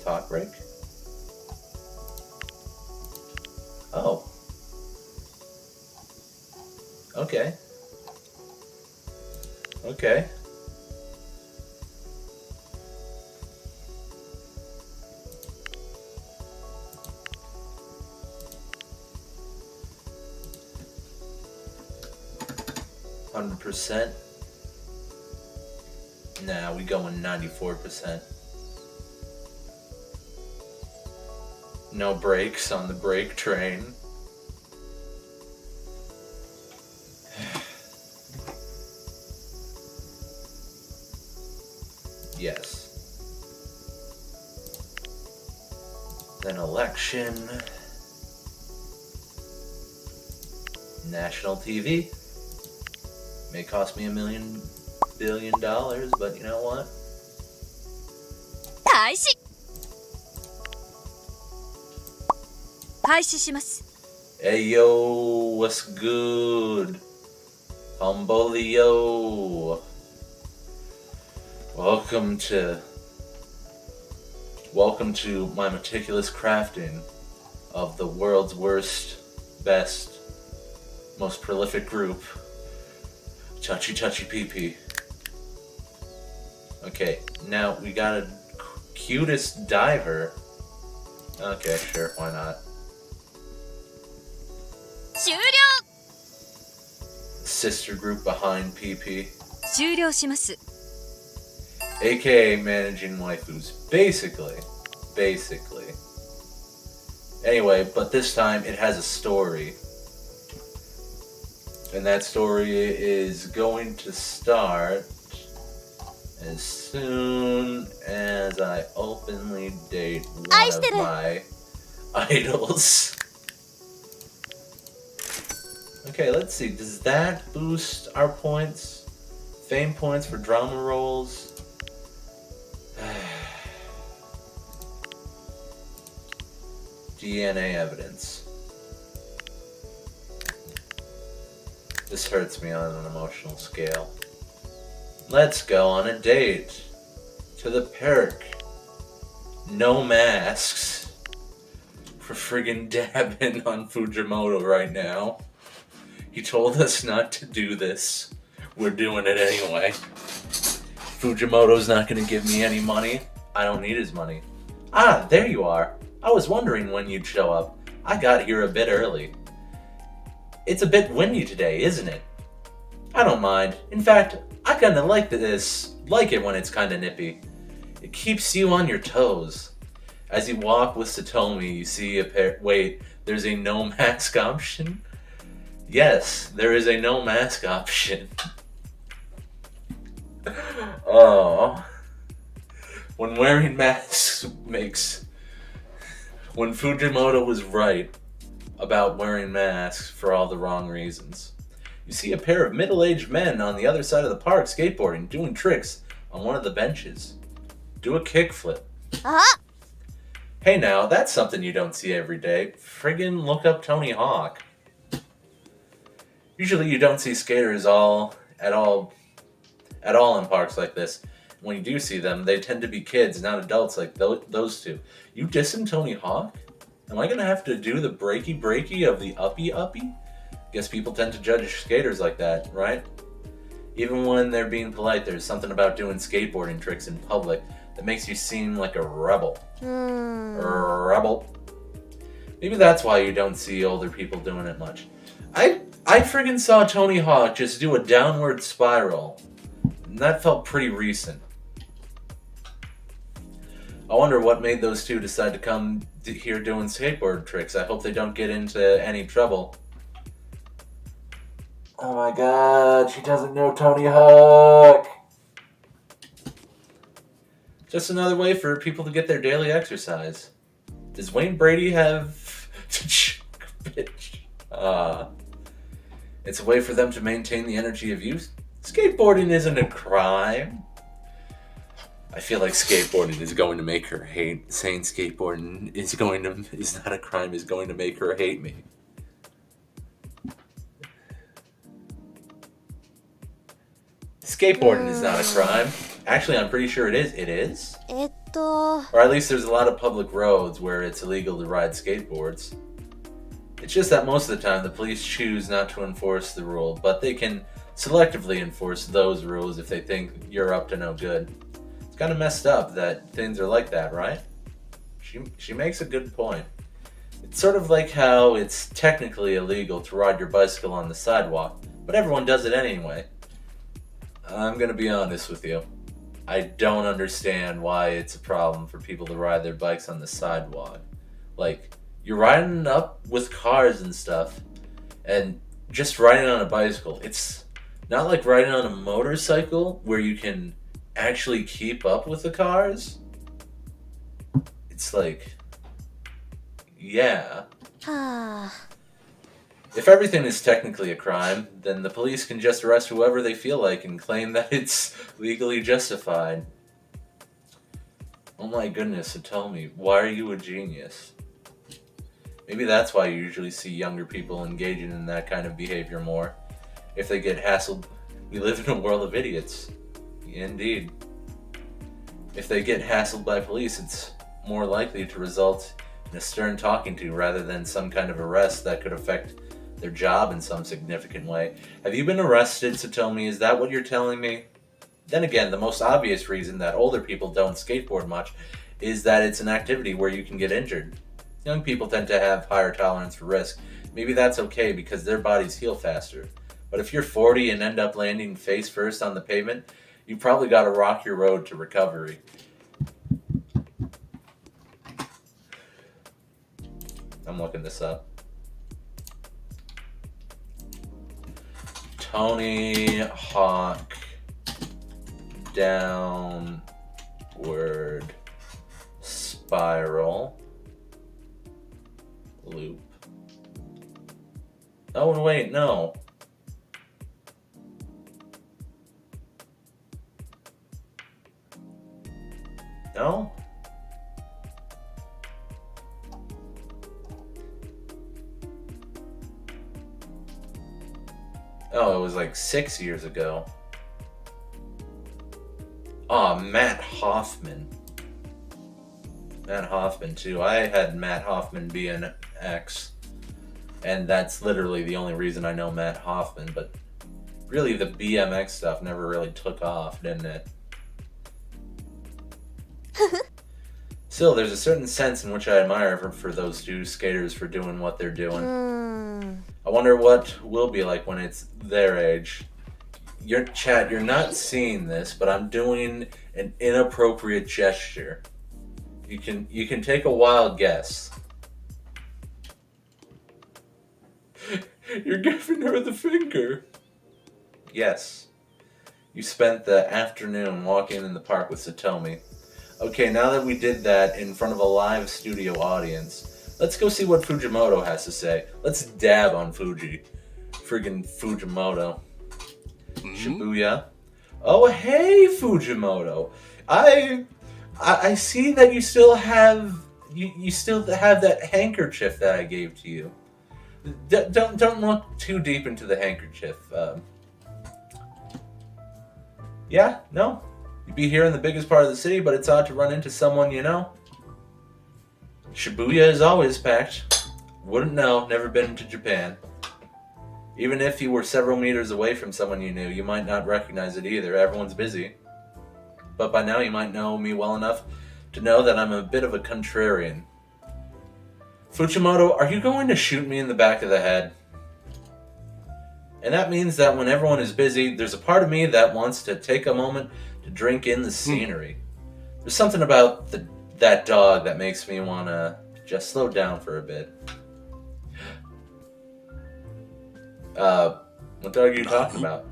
Talk break? Oh. Okay. Okay. %. Nah, we going 94%. No brakes on the brake train. Then election. National TV. May cost me $1 billion, but you know what? 開始開始します Hey yo, what's good? Humbolio. Welcome to my meticulous crafting of the world's worst, best, most prolific group, Touchy PP. Okay, now we got a cutest diver. Okay, sure, why not? 終了 Sister group behind PP. 終了します AKA managing waifus. Basically. Anyway, but this time it has a story. And that story is going to start as soon as I openly date one of my idols. Okay, let's see. Does that boost our points? Fame points for drama roles? DNA evidence. This hurts me on an emotional scale. Let's go on a date to the park. No masks. We're friggin' dabbing on Fujimoto right now. He told us not to do this. We're doing it anyway. Fujimoto's not gonna give me any money. I don't need his money. Ah, there you are. I was wondering when you'd show up. I got here a bit early. It's a bit windy today, isn't it? I don't mind. In fact, I kinda like this. Like it when it's kinda nippy. It keeps you on your toes. As you walk with Satomi, you see a pair. Wait, there's a no mask option? Yes, there is a no mask option. Oh. When wearing masks makes. When Fujimoto was right about wearing masks for all the wrong reasons. You see a pair of middle-aged men on the other side of the park skateboarding, doing tricks on one of the benches. Do a kickflip. Hey now, that's something you don't see every day. Friggin' look up Tony Hawk. Usually you don't see skaters at all in parks like this. When you do see them, they tend to be kids, not adults like those two. You dissing Tony Hawk? Am I gonna have to do the breaky of the uppy? Guess people tend to judge skaters like that, right? Even when they're being polite, there's something about doing skateboarding tricks in public that makes you seem like a rebel. Rebel. Maybe that's why you don't see older people doing it much. I friggin' saw Tony Hawk just do a downward spiral. And that felt pretty recent. I wonder what made those two decide to come here doing skateboard tricks. I hope they don't get into any trouble. Oh my god, she doesn't know Tony Hawk! Just another way for people to get their daily exercise. Does Wayne Brady have... Bitch. It's a way for them to maintain the energy of youth. Skateboarding isn't a crime. I feel like skateboarding is going to make her hate. Saying skateboarding is not a crime is going to make her hate me. Skateboarding is not a crime. Actually, I'm pretty sure it is. It is? Or at least there's a lot of public roads where it's illegal to ride skateboards. It's just that most of the time the police choose not to enforce the rule, but they can selectively enforce those rules if they think you're up to no good. It's kind of messed up that things are like that, right? She makes a good point. It's sort of like how it's technically illegal to ride your bicycle on the sidewalk, but everyone does it anyway. I'm gonna be honest with you. I don't understand why it's a problem for people to ride their bikes on the sidewalk. Like, you're riding up with cars and stuff, and just riding on a bicycle. It's not like riding on a motorcycle where you can actually keep up with the cars. It's like, Yeah. Ah. If everything is technically a crime, then the police can just arrest whoever they feel like and claim that it's legally justified. Oh my goodness, so tell me, why are you a genius? Maybe that's why you usually see younger people engaging in that kind of behavior more. If they get hassled, we live in a world of idiots. Indeed. If they get hassled by police, it's more likely to result in a stern talking to rather than some kind of arrest that could affect their job in some significant way. Have you been arrested, Satomi? Is that what you're telling me? Then again, the most obvious reason that older people don't skateboard much is that it's an activity where you can get injured. Young people tend to have higher tolerance for risk. Maybe that's okay because their bodies heal faster. But if you're 40 and end up landing face first on the pavement, you probably got to rock your road to recovery. I'm looking this up. Tony Hawk downward spiral loop. Oh, wait, no. No? Oh, it was like 6 years ago. Oh, Matt Hoffman. Matt Hoffman, too. I had Matt Hoffman be an ex. And that's literally the only reason I know Matt Hoffman. But really, the BMX stuff never really took off, didn't it? Still, there's a certain sense in which I admire for those two skaters for doing what they're doing. I wonder what will be like when it's their age. Chad, you're not seeing this, but I'm doing an inappropriate gesture. You can take a wild guess. You're giving her the finger. Yes. You spent the afternoon walking in the park with Satomi. Okay, now that we did that in front of a live studio audience, let's go see what Fujimoto has to say. Let's dab on Fuji. Friggin' Fujimoto. Shibuya. Oh, hey, Fujimoto. I see that you still have that handkerchief that I gave to you. Don't look too deep into the handkerchief. Yeah, no. You'd be here in the biggest part of the city, but it's odd to run into someone you know. Shibuya is always packed. Wouldn't know, never been to Japan. Even if you were several meters away from someone you knew, you might not recognize it either. Everyone's busy. But by now you might know me well enough to know that I'm a bit of a contrarian. Fujimoto, are you going to shoot me in the back of the head? And that means that when everyone is busy, there's a part of me that wants to take a moment to drink in the scenery. There's something about that dog that makes me want to just slow down for a bit. What dog are you talking about?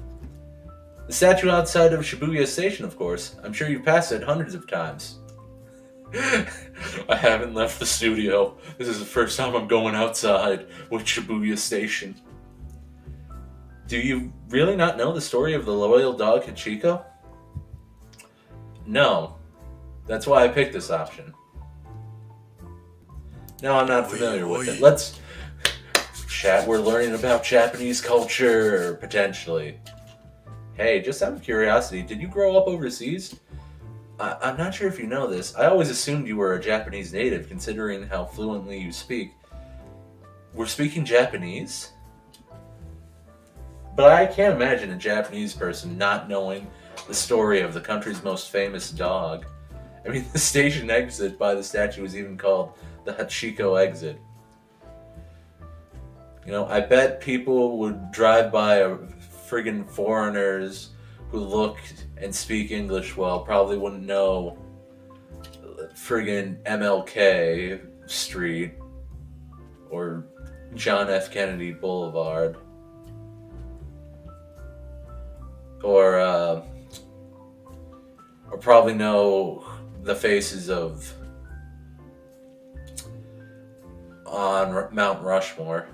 The statue outside of Shibuya Station, of course. I'm sure you've passed it hundreds of times. I haven't left the studio. This is the first time I'm going outside with Shibuya Station. Do you really not know the story of the loyal dog Hachiko? No. That's why I picked this option. No, I'm not familiar with it. Let's chat. We're learning about Japanese culture, potentially. Hey, just out of curiosity, did you grow up overseas? I'm not sure if you know this. I always assumed you were a Japanese native, considering how fluently you speak. We're speaking Japanese? But I can't imagine a Japanese person not knowing the story of the country's most famous dog. I mean, the station exit by the statue is even called the Hachiko exit. You know, I bet people would drive by friggin' foreigners who look and speak English well probably wouldn't know friggin' MLK Street or John F. Kennedy Boulevard or probably know the faces of on Mount Rushmore.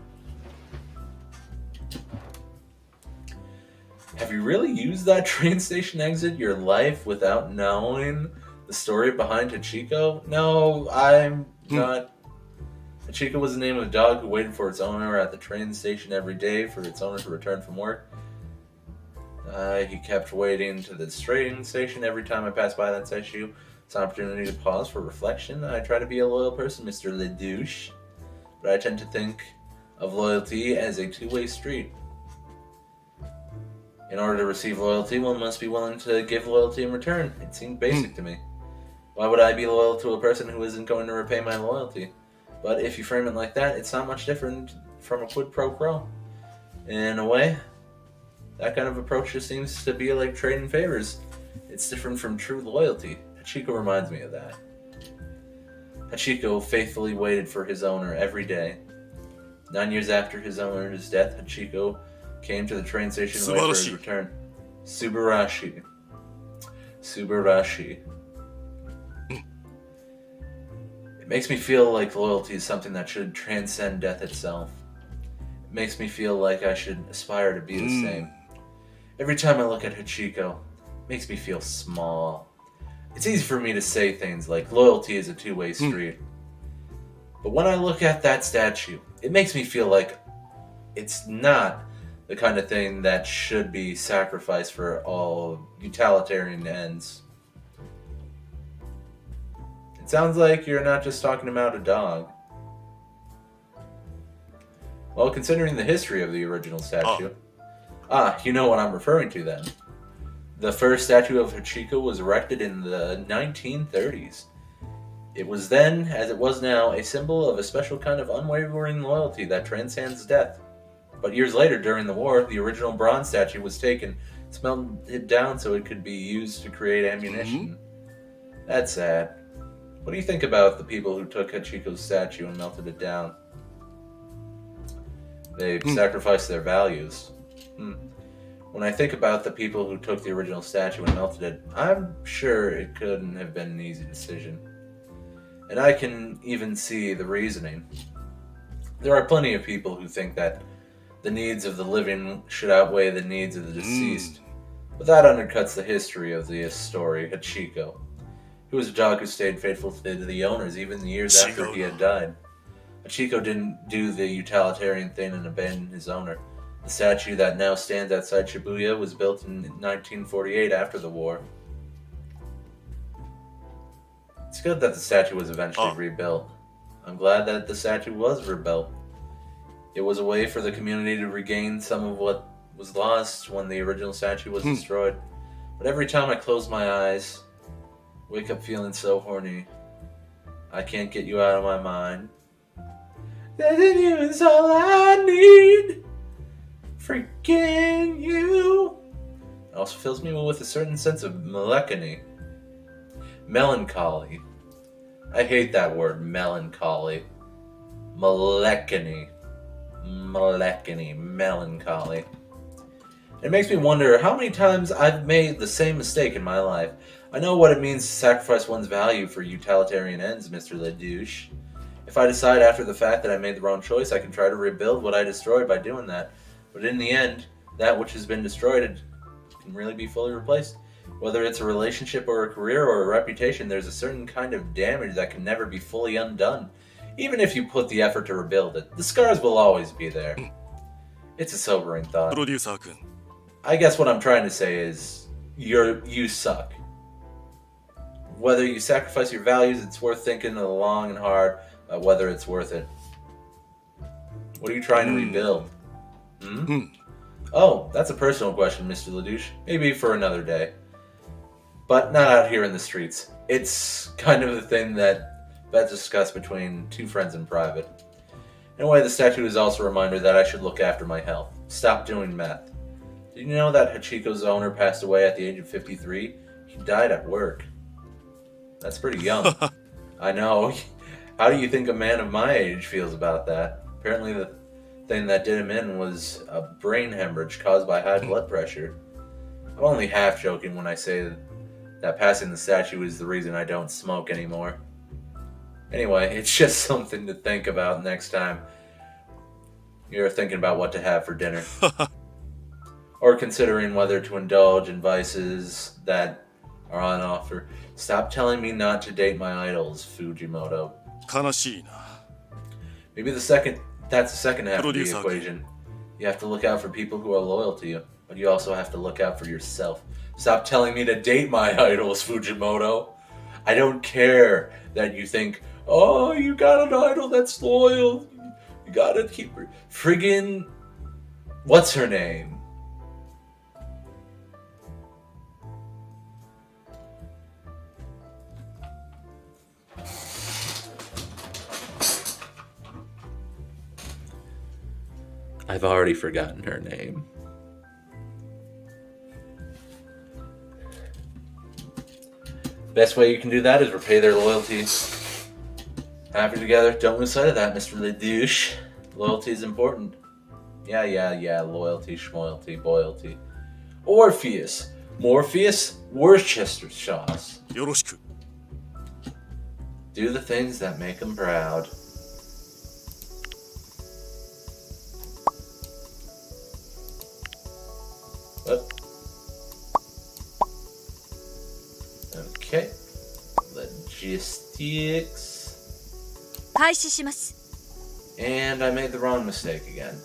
Have you really used that train station exit your life without knowing the story behind Hachiko? No, I'm not. Hachiko was the name of a dog who waited for its owner at the train station every day for its owner to return from work. He kept waiting to the train station every time I passed by that statue. It's an opportunity to pause for reflection. I try to be a loyal person, Mr. LeDouche, but I tend to think of loyalty as a two-way street. In order to receive loyalty, one must be willing to give loyalty in return. It seemed basic to me. Why would I be loyal to a person who isn't going to repay my loyalty? But if you frame it like that, it's not much different from a quid pro quo. In a way, that kind of approach just seems to be like trading favors. It's different from true loyalty. Hachiko reminds me of that. Hachiko faithfully waited for his owner every day. 9 years after his owner's death, Hachiko came to the train station and waited for his return. Subarashi. It makes me feel like loyalty is something that should transcend death itself. It makes me feel like I should aspire to be the same. Every time I look at Hachiko, it makes me feel small. It's easy for me to say things like loyalty is a two-way street. But when I look at that statue, it makes me feel like it's not the kind of thing that should be sacrificed for all utilitarian ends. It sounds like you're not just talking about a dog. Well, considering the history of the original statue... you know what I'm referring to then. The first statue of Hachiko was erected in the 1930s. It was then, as it was now, a symbol of a special kind of unwavering loyalty that transcends death. But years later, during the war, the original bronze statue was taken, melted down so it could be used to create ammunition. That's sad. What do you think about the people who took Hachiko's statue and melted it down? They sacrificed their values. When I think about the people who took the original statue and melted it, I'm sure it couldn't have been an easy decision. And I can even see the reasoning. There are plenty of people who think that the needs of the living should outweigh the needs of the deceased. But that undercuts the history of the story, Hachiko. He was a dog who stayed faithful to the owners even the years after he had died. Hachiko didn't do the utilitarian thing and abandon his owner. The statue that now stands outside Shibuya was built in 1948 after the war. It's good that the statue was eventually rebuilt. I'm glad that the statue was rebuilt. It was a way for the community to regain some of what was lost when the original statue was destroyed. But every time I close my eyes, wake up feeling so horny, I can't get you out of my mind. That is all I need. Freaking you. It also fills me with a certain sense of melancholy. I hate that word, melancholy. Melancholy. It makes me wonder how many times I've made the same mistake in my life. I know what it means to sacrifice one's value for utilitarian ends, Mr. LeDouche. If I decide after the fact that I made the wrong choice, I can try to rebuild what I destroyed by doing that. But in the end, that which has been destroyed can really be fully replaced. Whether it's a relationship or a career or a reputation, there's a certain kind of damage that can never be fully undone. Even if you put the effort to rebuild it, the scars will always be there. It's a sobering thought. I guess what I'm trying to say is, you suck. Whether you sacrifice your values, it's worth thinking long and hard about whether it's worth it. What are you trying to rebuild? Oh, that's a personal question, Mr. LeDouche. Maybe for another day. But not out here in the streets. It's kind of the thing that's discussed between two friends in private. In a way, the statue is also a reminder that I should look after my health. Stop doing meth. Did you know that Hachiko's owner passed away at the age of 53? He died at work. That's pretty young. I know. How do you think a man of my age feels about that? Apparently the thing that did him in was a brain hemorrhage caused by high blood pressure. I'm only half joking when I say that passing the statue is the reason I don't smoke anymore. Anyway, it's just something to think about next time you're thinking about what to have for dinner. Or considering whether to indulge in vices that are on offer. Stop telling me not to date my idols, Fujimoto. 悲しいな。 Maybe that's the second half of the equation. You have to look out for people who are loyal to you, but you also have to look out for yourself. Stop telling me to date my idols, Fujimoto. I don't care that you think, oh, you got an idol that's loyal. You gotta keep her. Friggin', what's her name? I've already forgotten her name. Best way you can do that is repay their loyalty. Happy together. Don't lose sight of that, Mr. LeDouche. Loyalty is important. Yeah. Loyalty, schmoyalty, boyalty. Orpheus. Morpheus. Worcestershire. よろしく。 Do the things that make them proud. Okay. Logistics. 開始します。 And I made the wrong mistake again.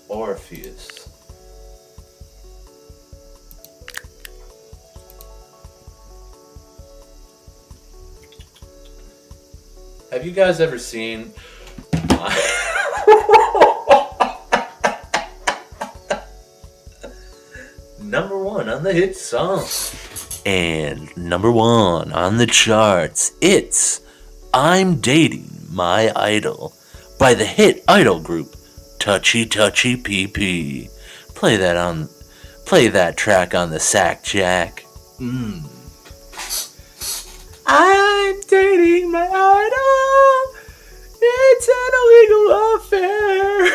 Orpheus. Have you guys ever seen number one on the hit song and number one on the charts? It's I'm Dating My Idol by the hit idol group Touchy PP. Play that track on the sack, Jack. I'm dating my idol. It's an illegal affair.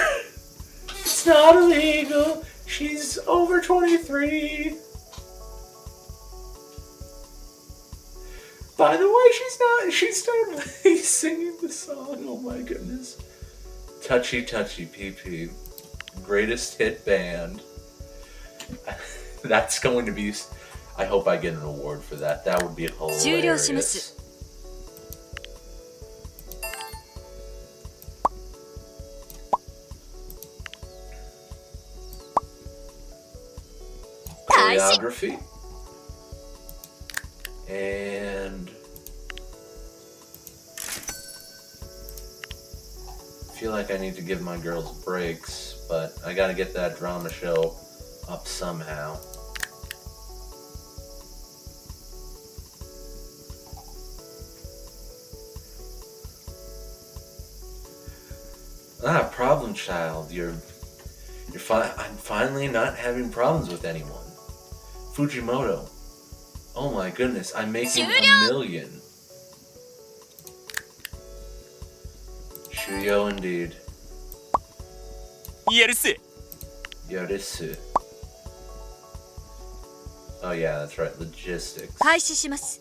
It's not illegal. She's over 23. By the way, she's totally singing the song. Oh my goodness. Touchy PP. Greatest hit band. That's going to be... I hope I get an award for that. That would be hilarious. Choreography. And I feel like I need to give my girls breaks, but I gotta get that drama show up somehow. Problem child. I'm finally not having problems with anyone. Fujimoto. Oh my goodness, I'm making $1 million. Shuyo indeed. Yorisu. Oh yeah, that's right, logistics. 開始します。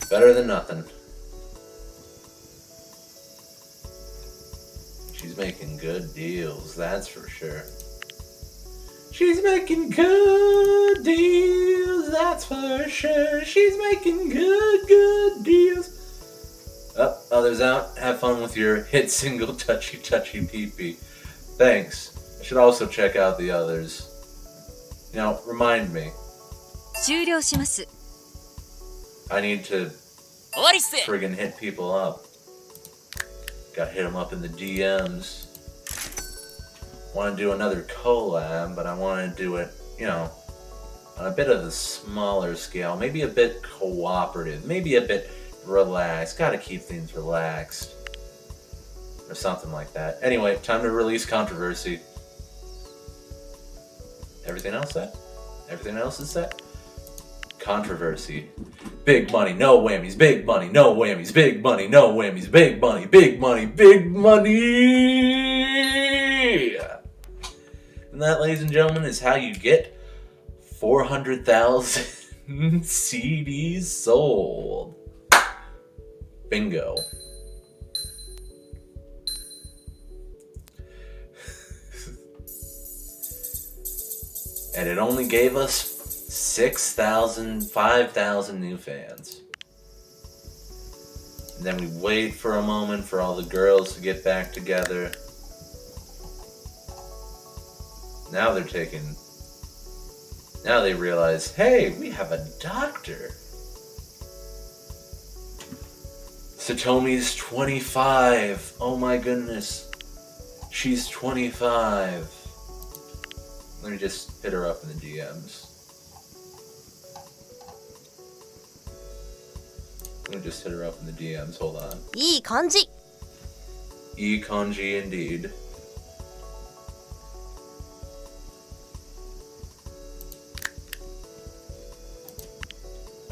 Better than nothing. She's making good deals, that's for sure. She's making good deals, that's for sure. She's making good deals. Oh, others out. Have fun with your hit single Touchy PP. Thanks. I should also check out the others. Remind me. 終了します。 I need to friggin' hit people up. Gotta hit them up in the DMs. Want to do another collab, but I want to do it, on a bit of a smaller scale. Maybe a bit cooperative. Maybe a bit relaxed. Gotta keep things relaxed. Or something like that. Anyway, time to release controversy. Everything else set? Everything else is set? Controversy. Big money, no whammies. Big money, no whammies. Big money, no whammies. Big money, big money, big money! And that, ladies and gentlemen, is how you get 400,000 CDs sold. Bingo. And it only gave us 6,000, 5,000 new fans. And then we wait for a moment for all the girls to get back together. Now they're taking... Now they realize, hey, we have a doctor. Satomi's 25. Oh my goodness. She's 25. Let me just hit her up in the DMs. Let me just hit her up in the DMs. Hold on. いい感じ E kanji indeed.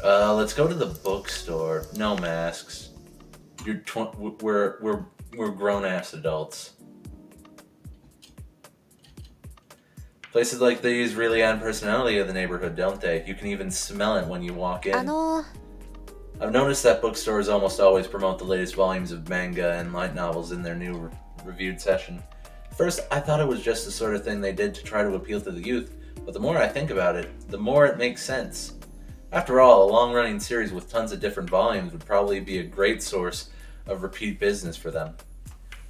Let's go to the bookstore. No masks. We're grown ass adults. Places like these really add personality of the neighborhood, don't they? You can even smell it when you walk in. I've noticed that bookstores almost always promote the latest volumes of manga and light novels in their new reviewed session. First, I thought it was just the sort of thing they did to try to appeal to the youth, but the more I think about it, the more it makes sense. After all, a long-running series with tons of different volumes would probably be a great source of repeat business for them.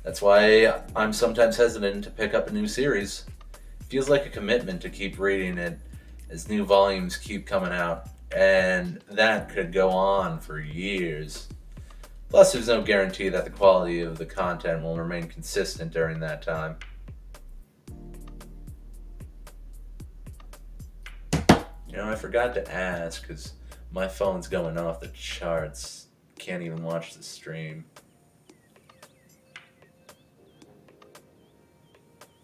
That's why I'm sometimes hesitant to pick up a new series. It feels like a commitment to keep reading it as new volumes keep coming out, and that could go on for years. Plus, there's no guarantee that the quality of the content will remain consistent during that time. You know, I forgot to ask, because my phone's going off the charts. Can't even watch the stream.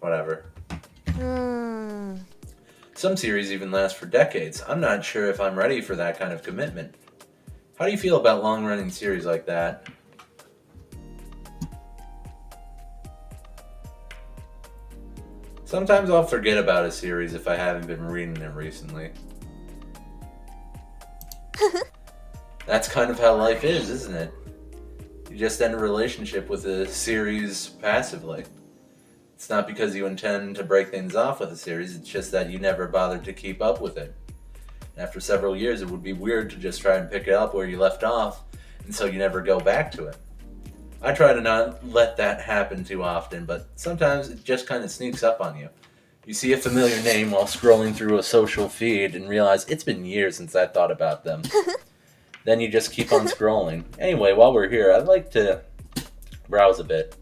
Whatever. Some series even last for decades. I'm not sure if I'm ready for that kind of commitment. How do you feel about long-running series like that? Sometimes I'll forget about a series if I haven't been reading it recently. That's kind of how life is, isn't it? You just end a relationship with a series passively. It's not because you intend to break things off with a series, it's just that you never bothered to keep up with it. After several years, it would be weird to just try and pick it up where you left off, and so you never go back to it. I try to not let that happen too often, but sometimes it just kind of sneaks up on you. You see a familiar name while scrolling through a social feed and realize it's been years since I thought about them. Then you just keep on scrolling. Anyway, while we're here, I'd like to browse a bit.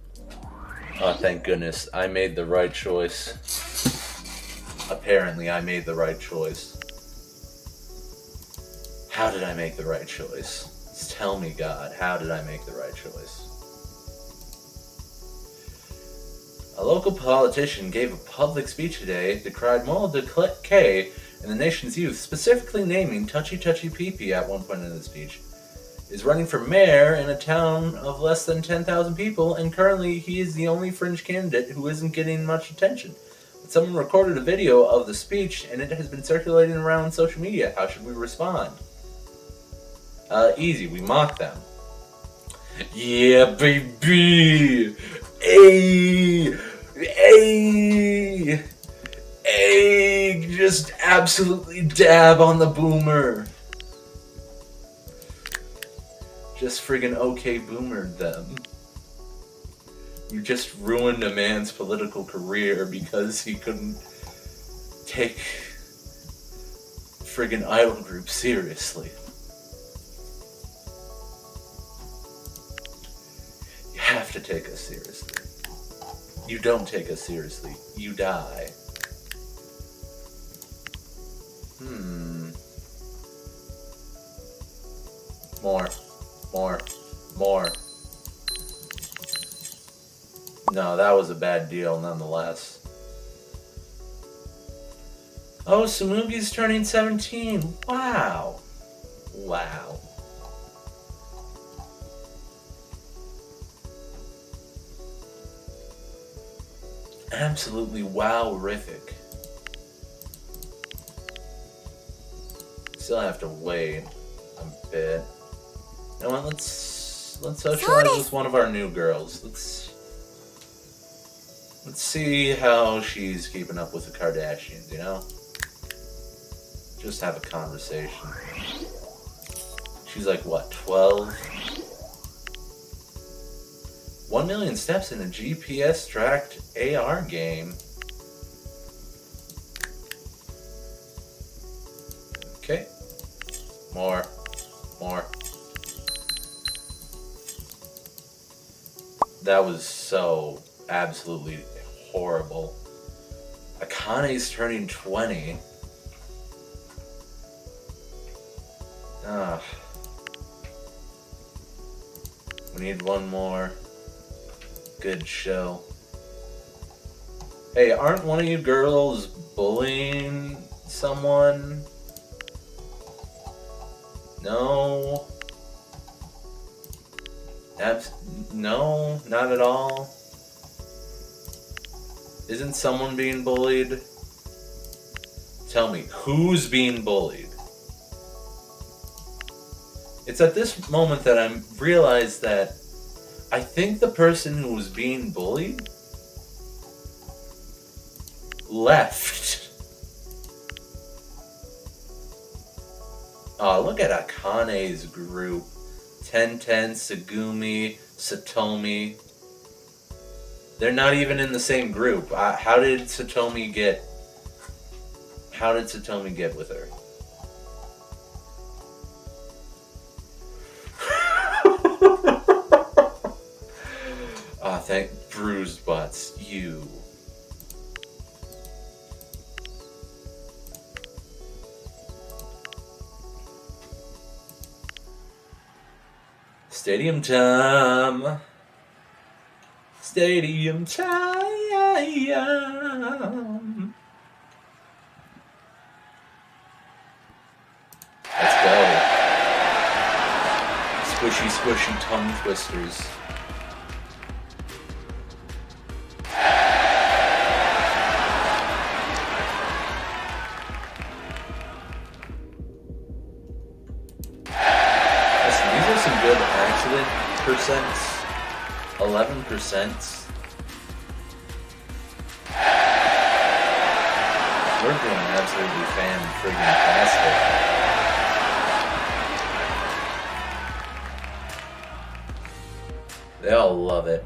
Oh, thank goodness. I made the right choice. Apparently, I made the right choice. How did I make the right choice? Just tell me, God, how did I make the right choice? A local politician gave a public speech today, decried moral decay in the nation's youth, specifically naming Touchy Pee-Pee at one point in the speech. Is running for mayor in a town of less than 10,000 people, and currently he is the only fringe candidate who isn't getting much attention. But someone recorded a video of the speech, and it has been circulating around social media. How should we respond? Easy, we mock them. Yeah, baby! Hey! Hey! Hey! Just absolutely dab on the boomer. Just friggin' okay boomered them. You just ruined a man's political career because he couldn't take friggin' idol group seriously. You have to take us seriously. You don't take us seriously, you die. More. No, that was a bad deal nonetheless. Oh, Samugi's turning 17. Wow. Wow. Absolutely wow-rific. Still have to wait a bit. You know what? Let's socialize with one of our new girls. Let's see how she's keeping up with the Kardashians, you know? Just have a conversation. She's like, what, 12? 1 million steps in a GPS-tracked AR game. Okay. More. That was so absolutely horrible. Akane's turning 20. We need one more good show. Hey, aren't one of you girls bullying someone? No. No, not at all. Isn't someone being bullied? Tell me, who's being bullied? It's at this moment that I realized that I think the person who was being bullied left. Oh, look at Akane's group. Tenten, Tsugumi, Satomi. They're not even in the same group. How did Satomi get with her? Thank bruised butts. You. Stadium time. Stadium time. Let's go. Squishy, squishy tongue twisters. Listen, these are some good accident percents. 11%. We're doing absolutely fan-friggin-tastic. They all love it.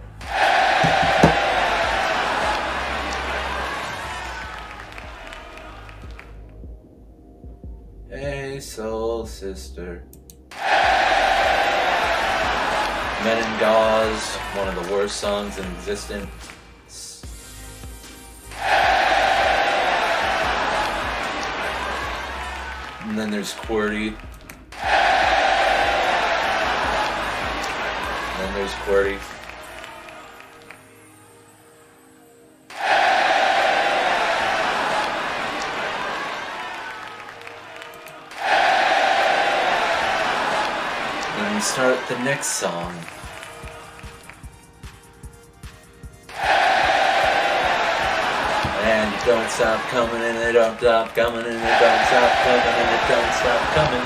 Hey, soul sister. Men in Gauze, one of the worst songs in existence. And then there's QWERTY. And then there's QWERTY. Then we start the next song. And it don't stop coming, and it don't stop coming, and it don't stop coming, and it don't stop coming.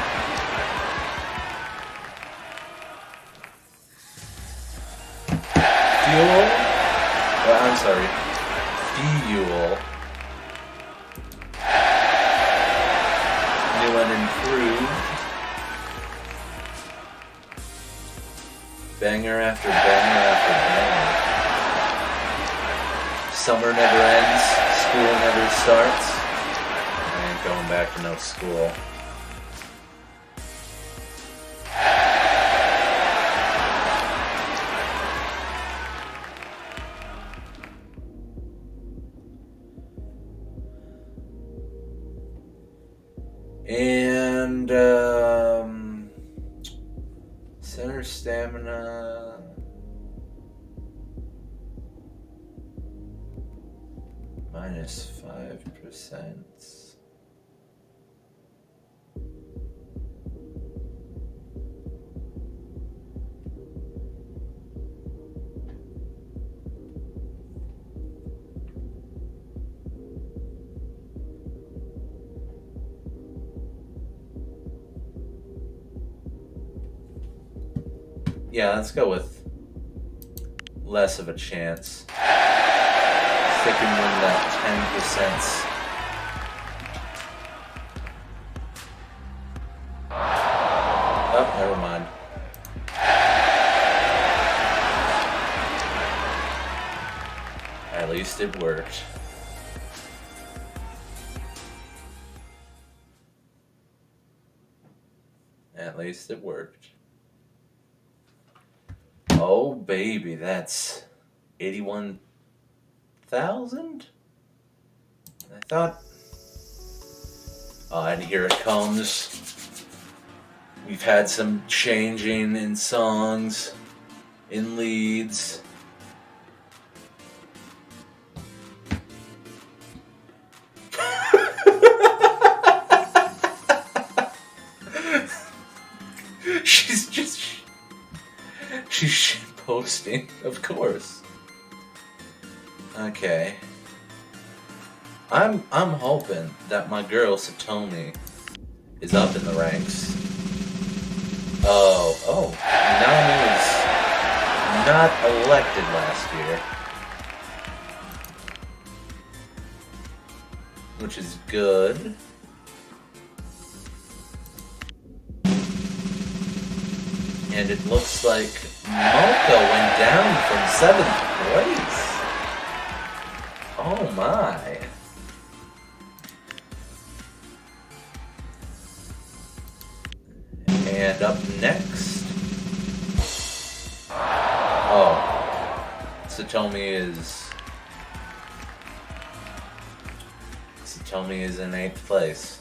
Fuel? Oh, I'm sorry. Fuel. New and improved. Banger after banger after banger. Summer never ends. School never starts. I ain't going back to no school. And center stamina. -5%. Yeah, let's go with less of a chance. Sticking with that 10%. Oh, never mind. At least it worked. At least it worked. Oh, baby, that's 81,000? I thought... Oh, and here it comes. We've had some changing in songs, in leads. She's posting, of course. Okay. I'm hoping that my girl Satomi is up in the ranks. Oh, Nami was not elected last year, which is good. And it looks like Mocha went down from 7th place. Oh my. And up next... Oh. Satomi is in 8th place.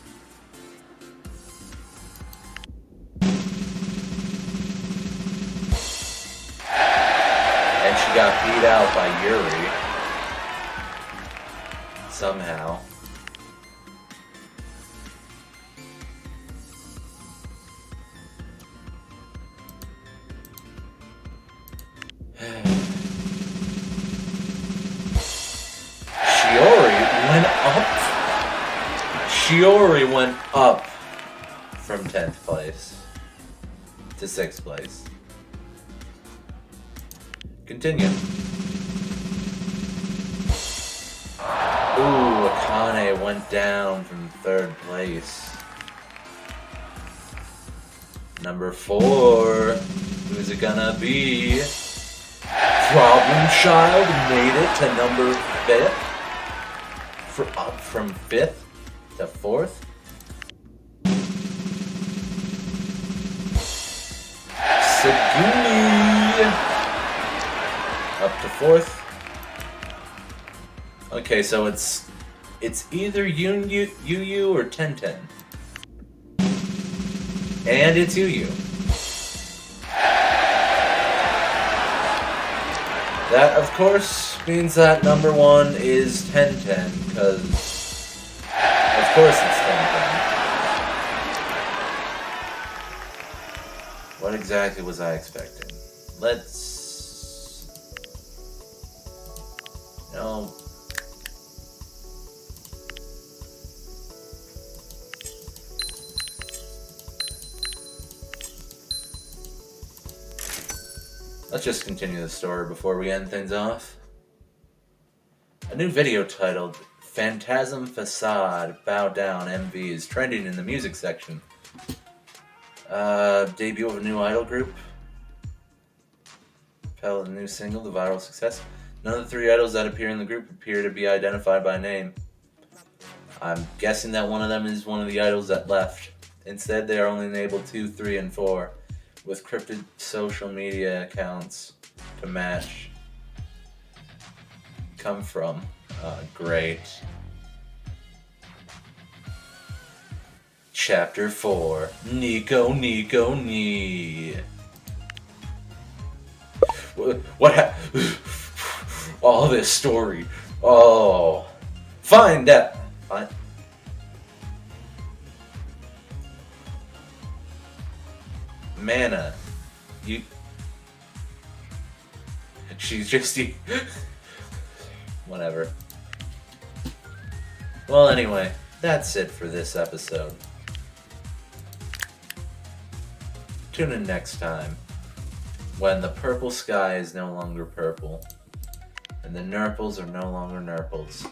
And she got beat out by Yuri. Somehow. Shiori went up from 10th place to 6th place. Continue. Ooh, Akane went down from 3rd place. Number 4. Who's it gonna be? Problem Child made it to number 5th. Up from 5th to 4th. Sagumi up to 4th. Okay, so it's either Yu or Tenten. And it's Yu. That, of course, means that number 1 is Tenten, because of course it's Tenten. What exactly was I expecting? Let's just continue the story before we end things off. A new video titled Phantasm Facade Bow Down MV is trending in the music section. Debut of a new idol group. Propel a new single, the viral success. None of the 3 idols that appear in the group appear to be identified by name. I'm guessing that one of them is one of the idols that left. Instead, they are only enabled 2, 3, and 4, with cryptid social media accounts to match. Come from. Great. Chapter 4. Nico Ni. What happened? All this story. Oh. Find that. Mana. She's just... Whatever. Well, anyway, that's it for this episode. Tune in next time when the purple sky is no longer purple, and the nurples are no longer nurples.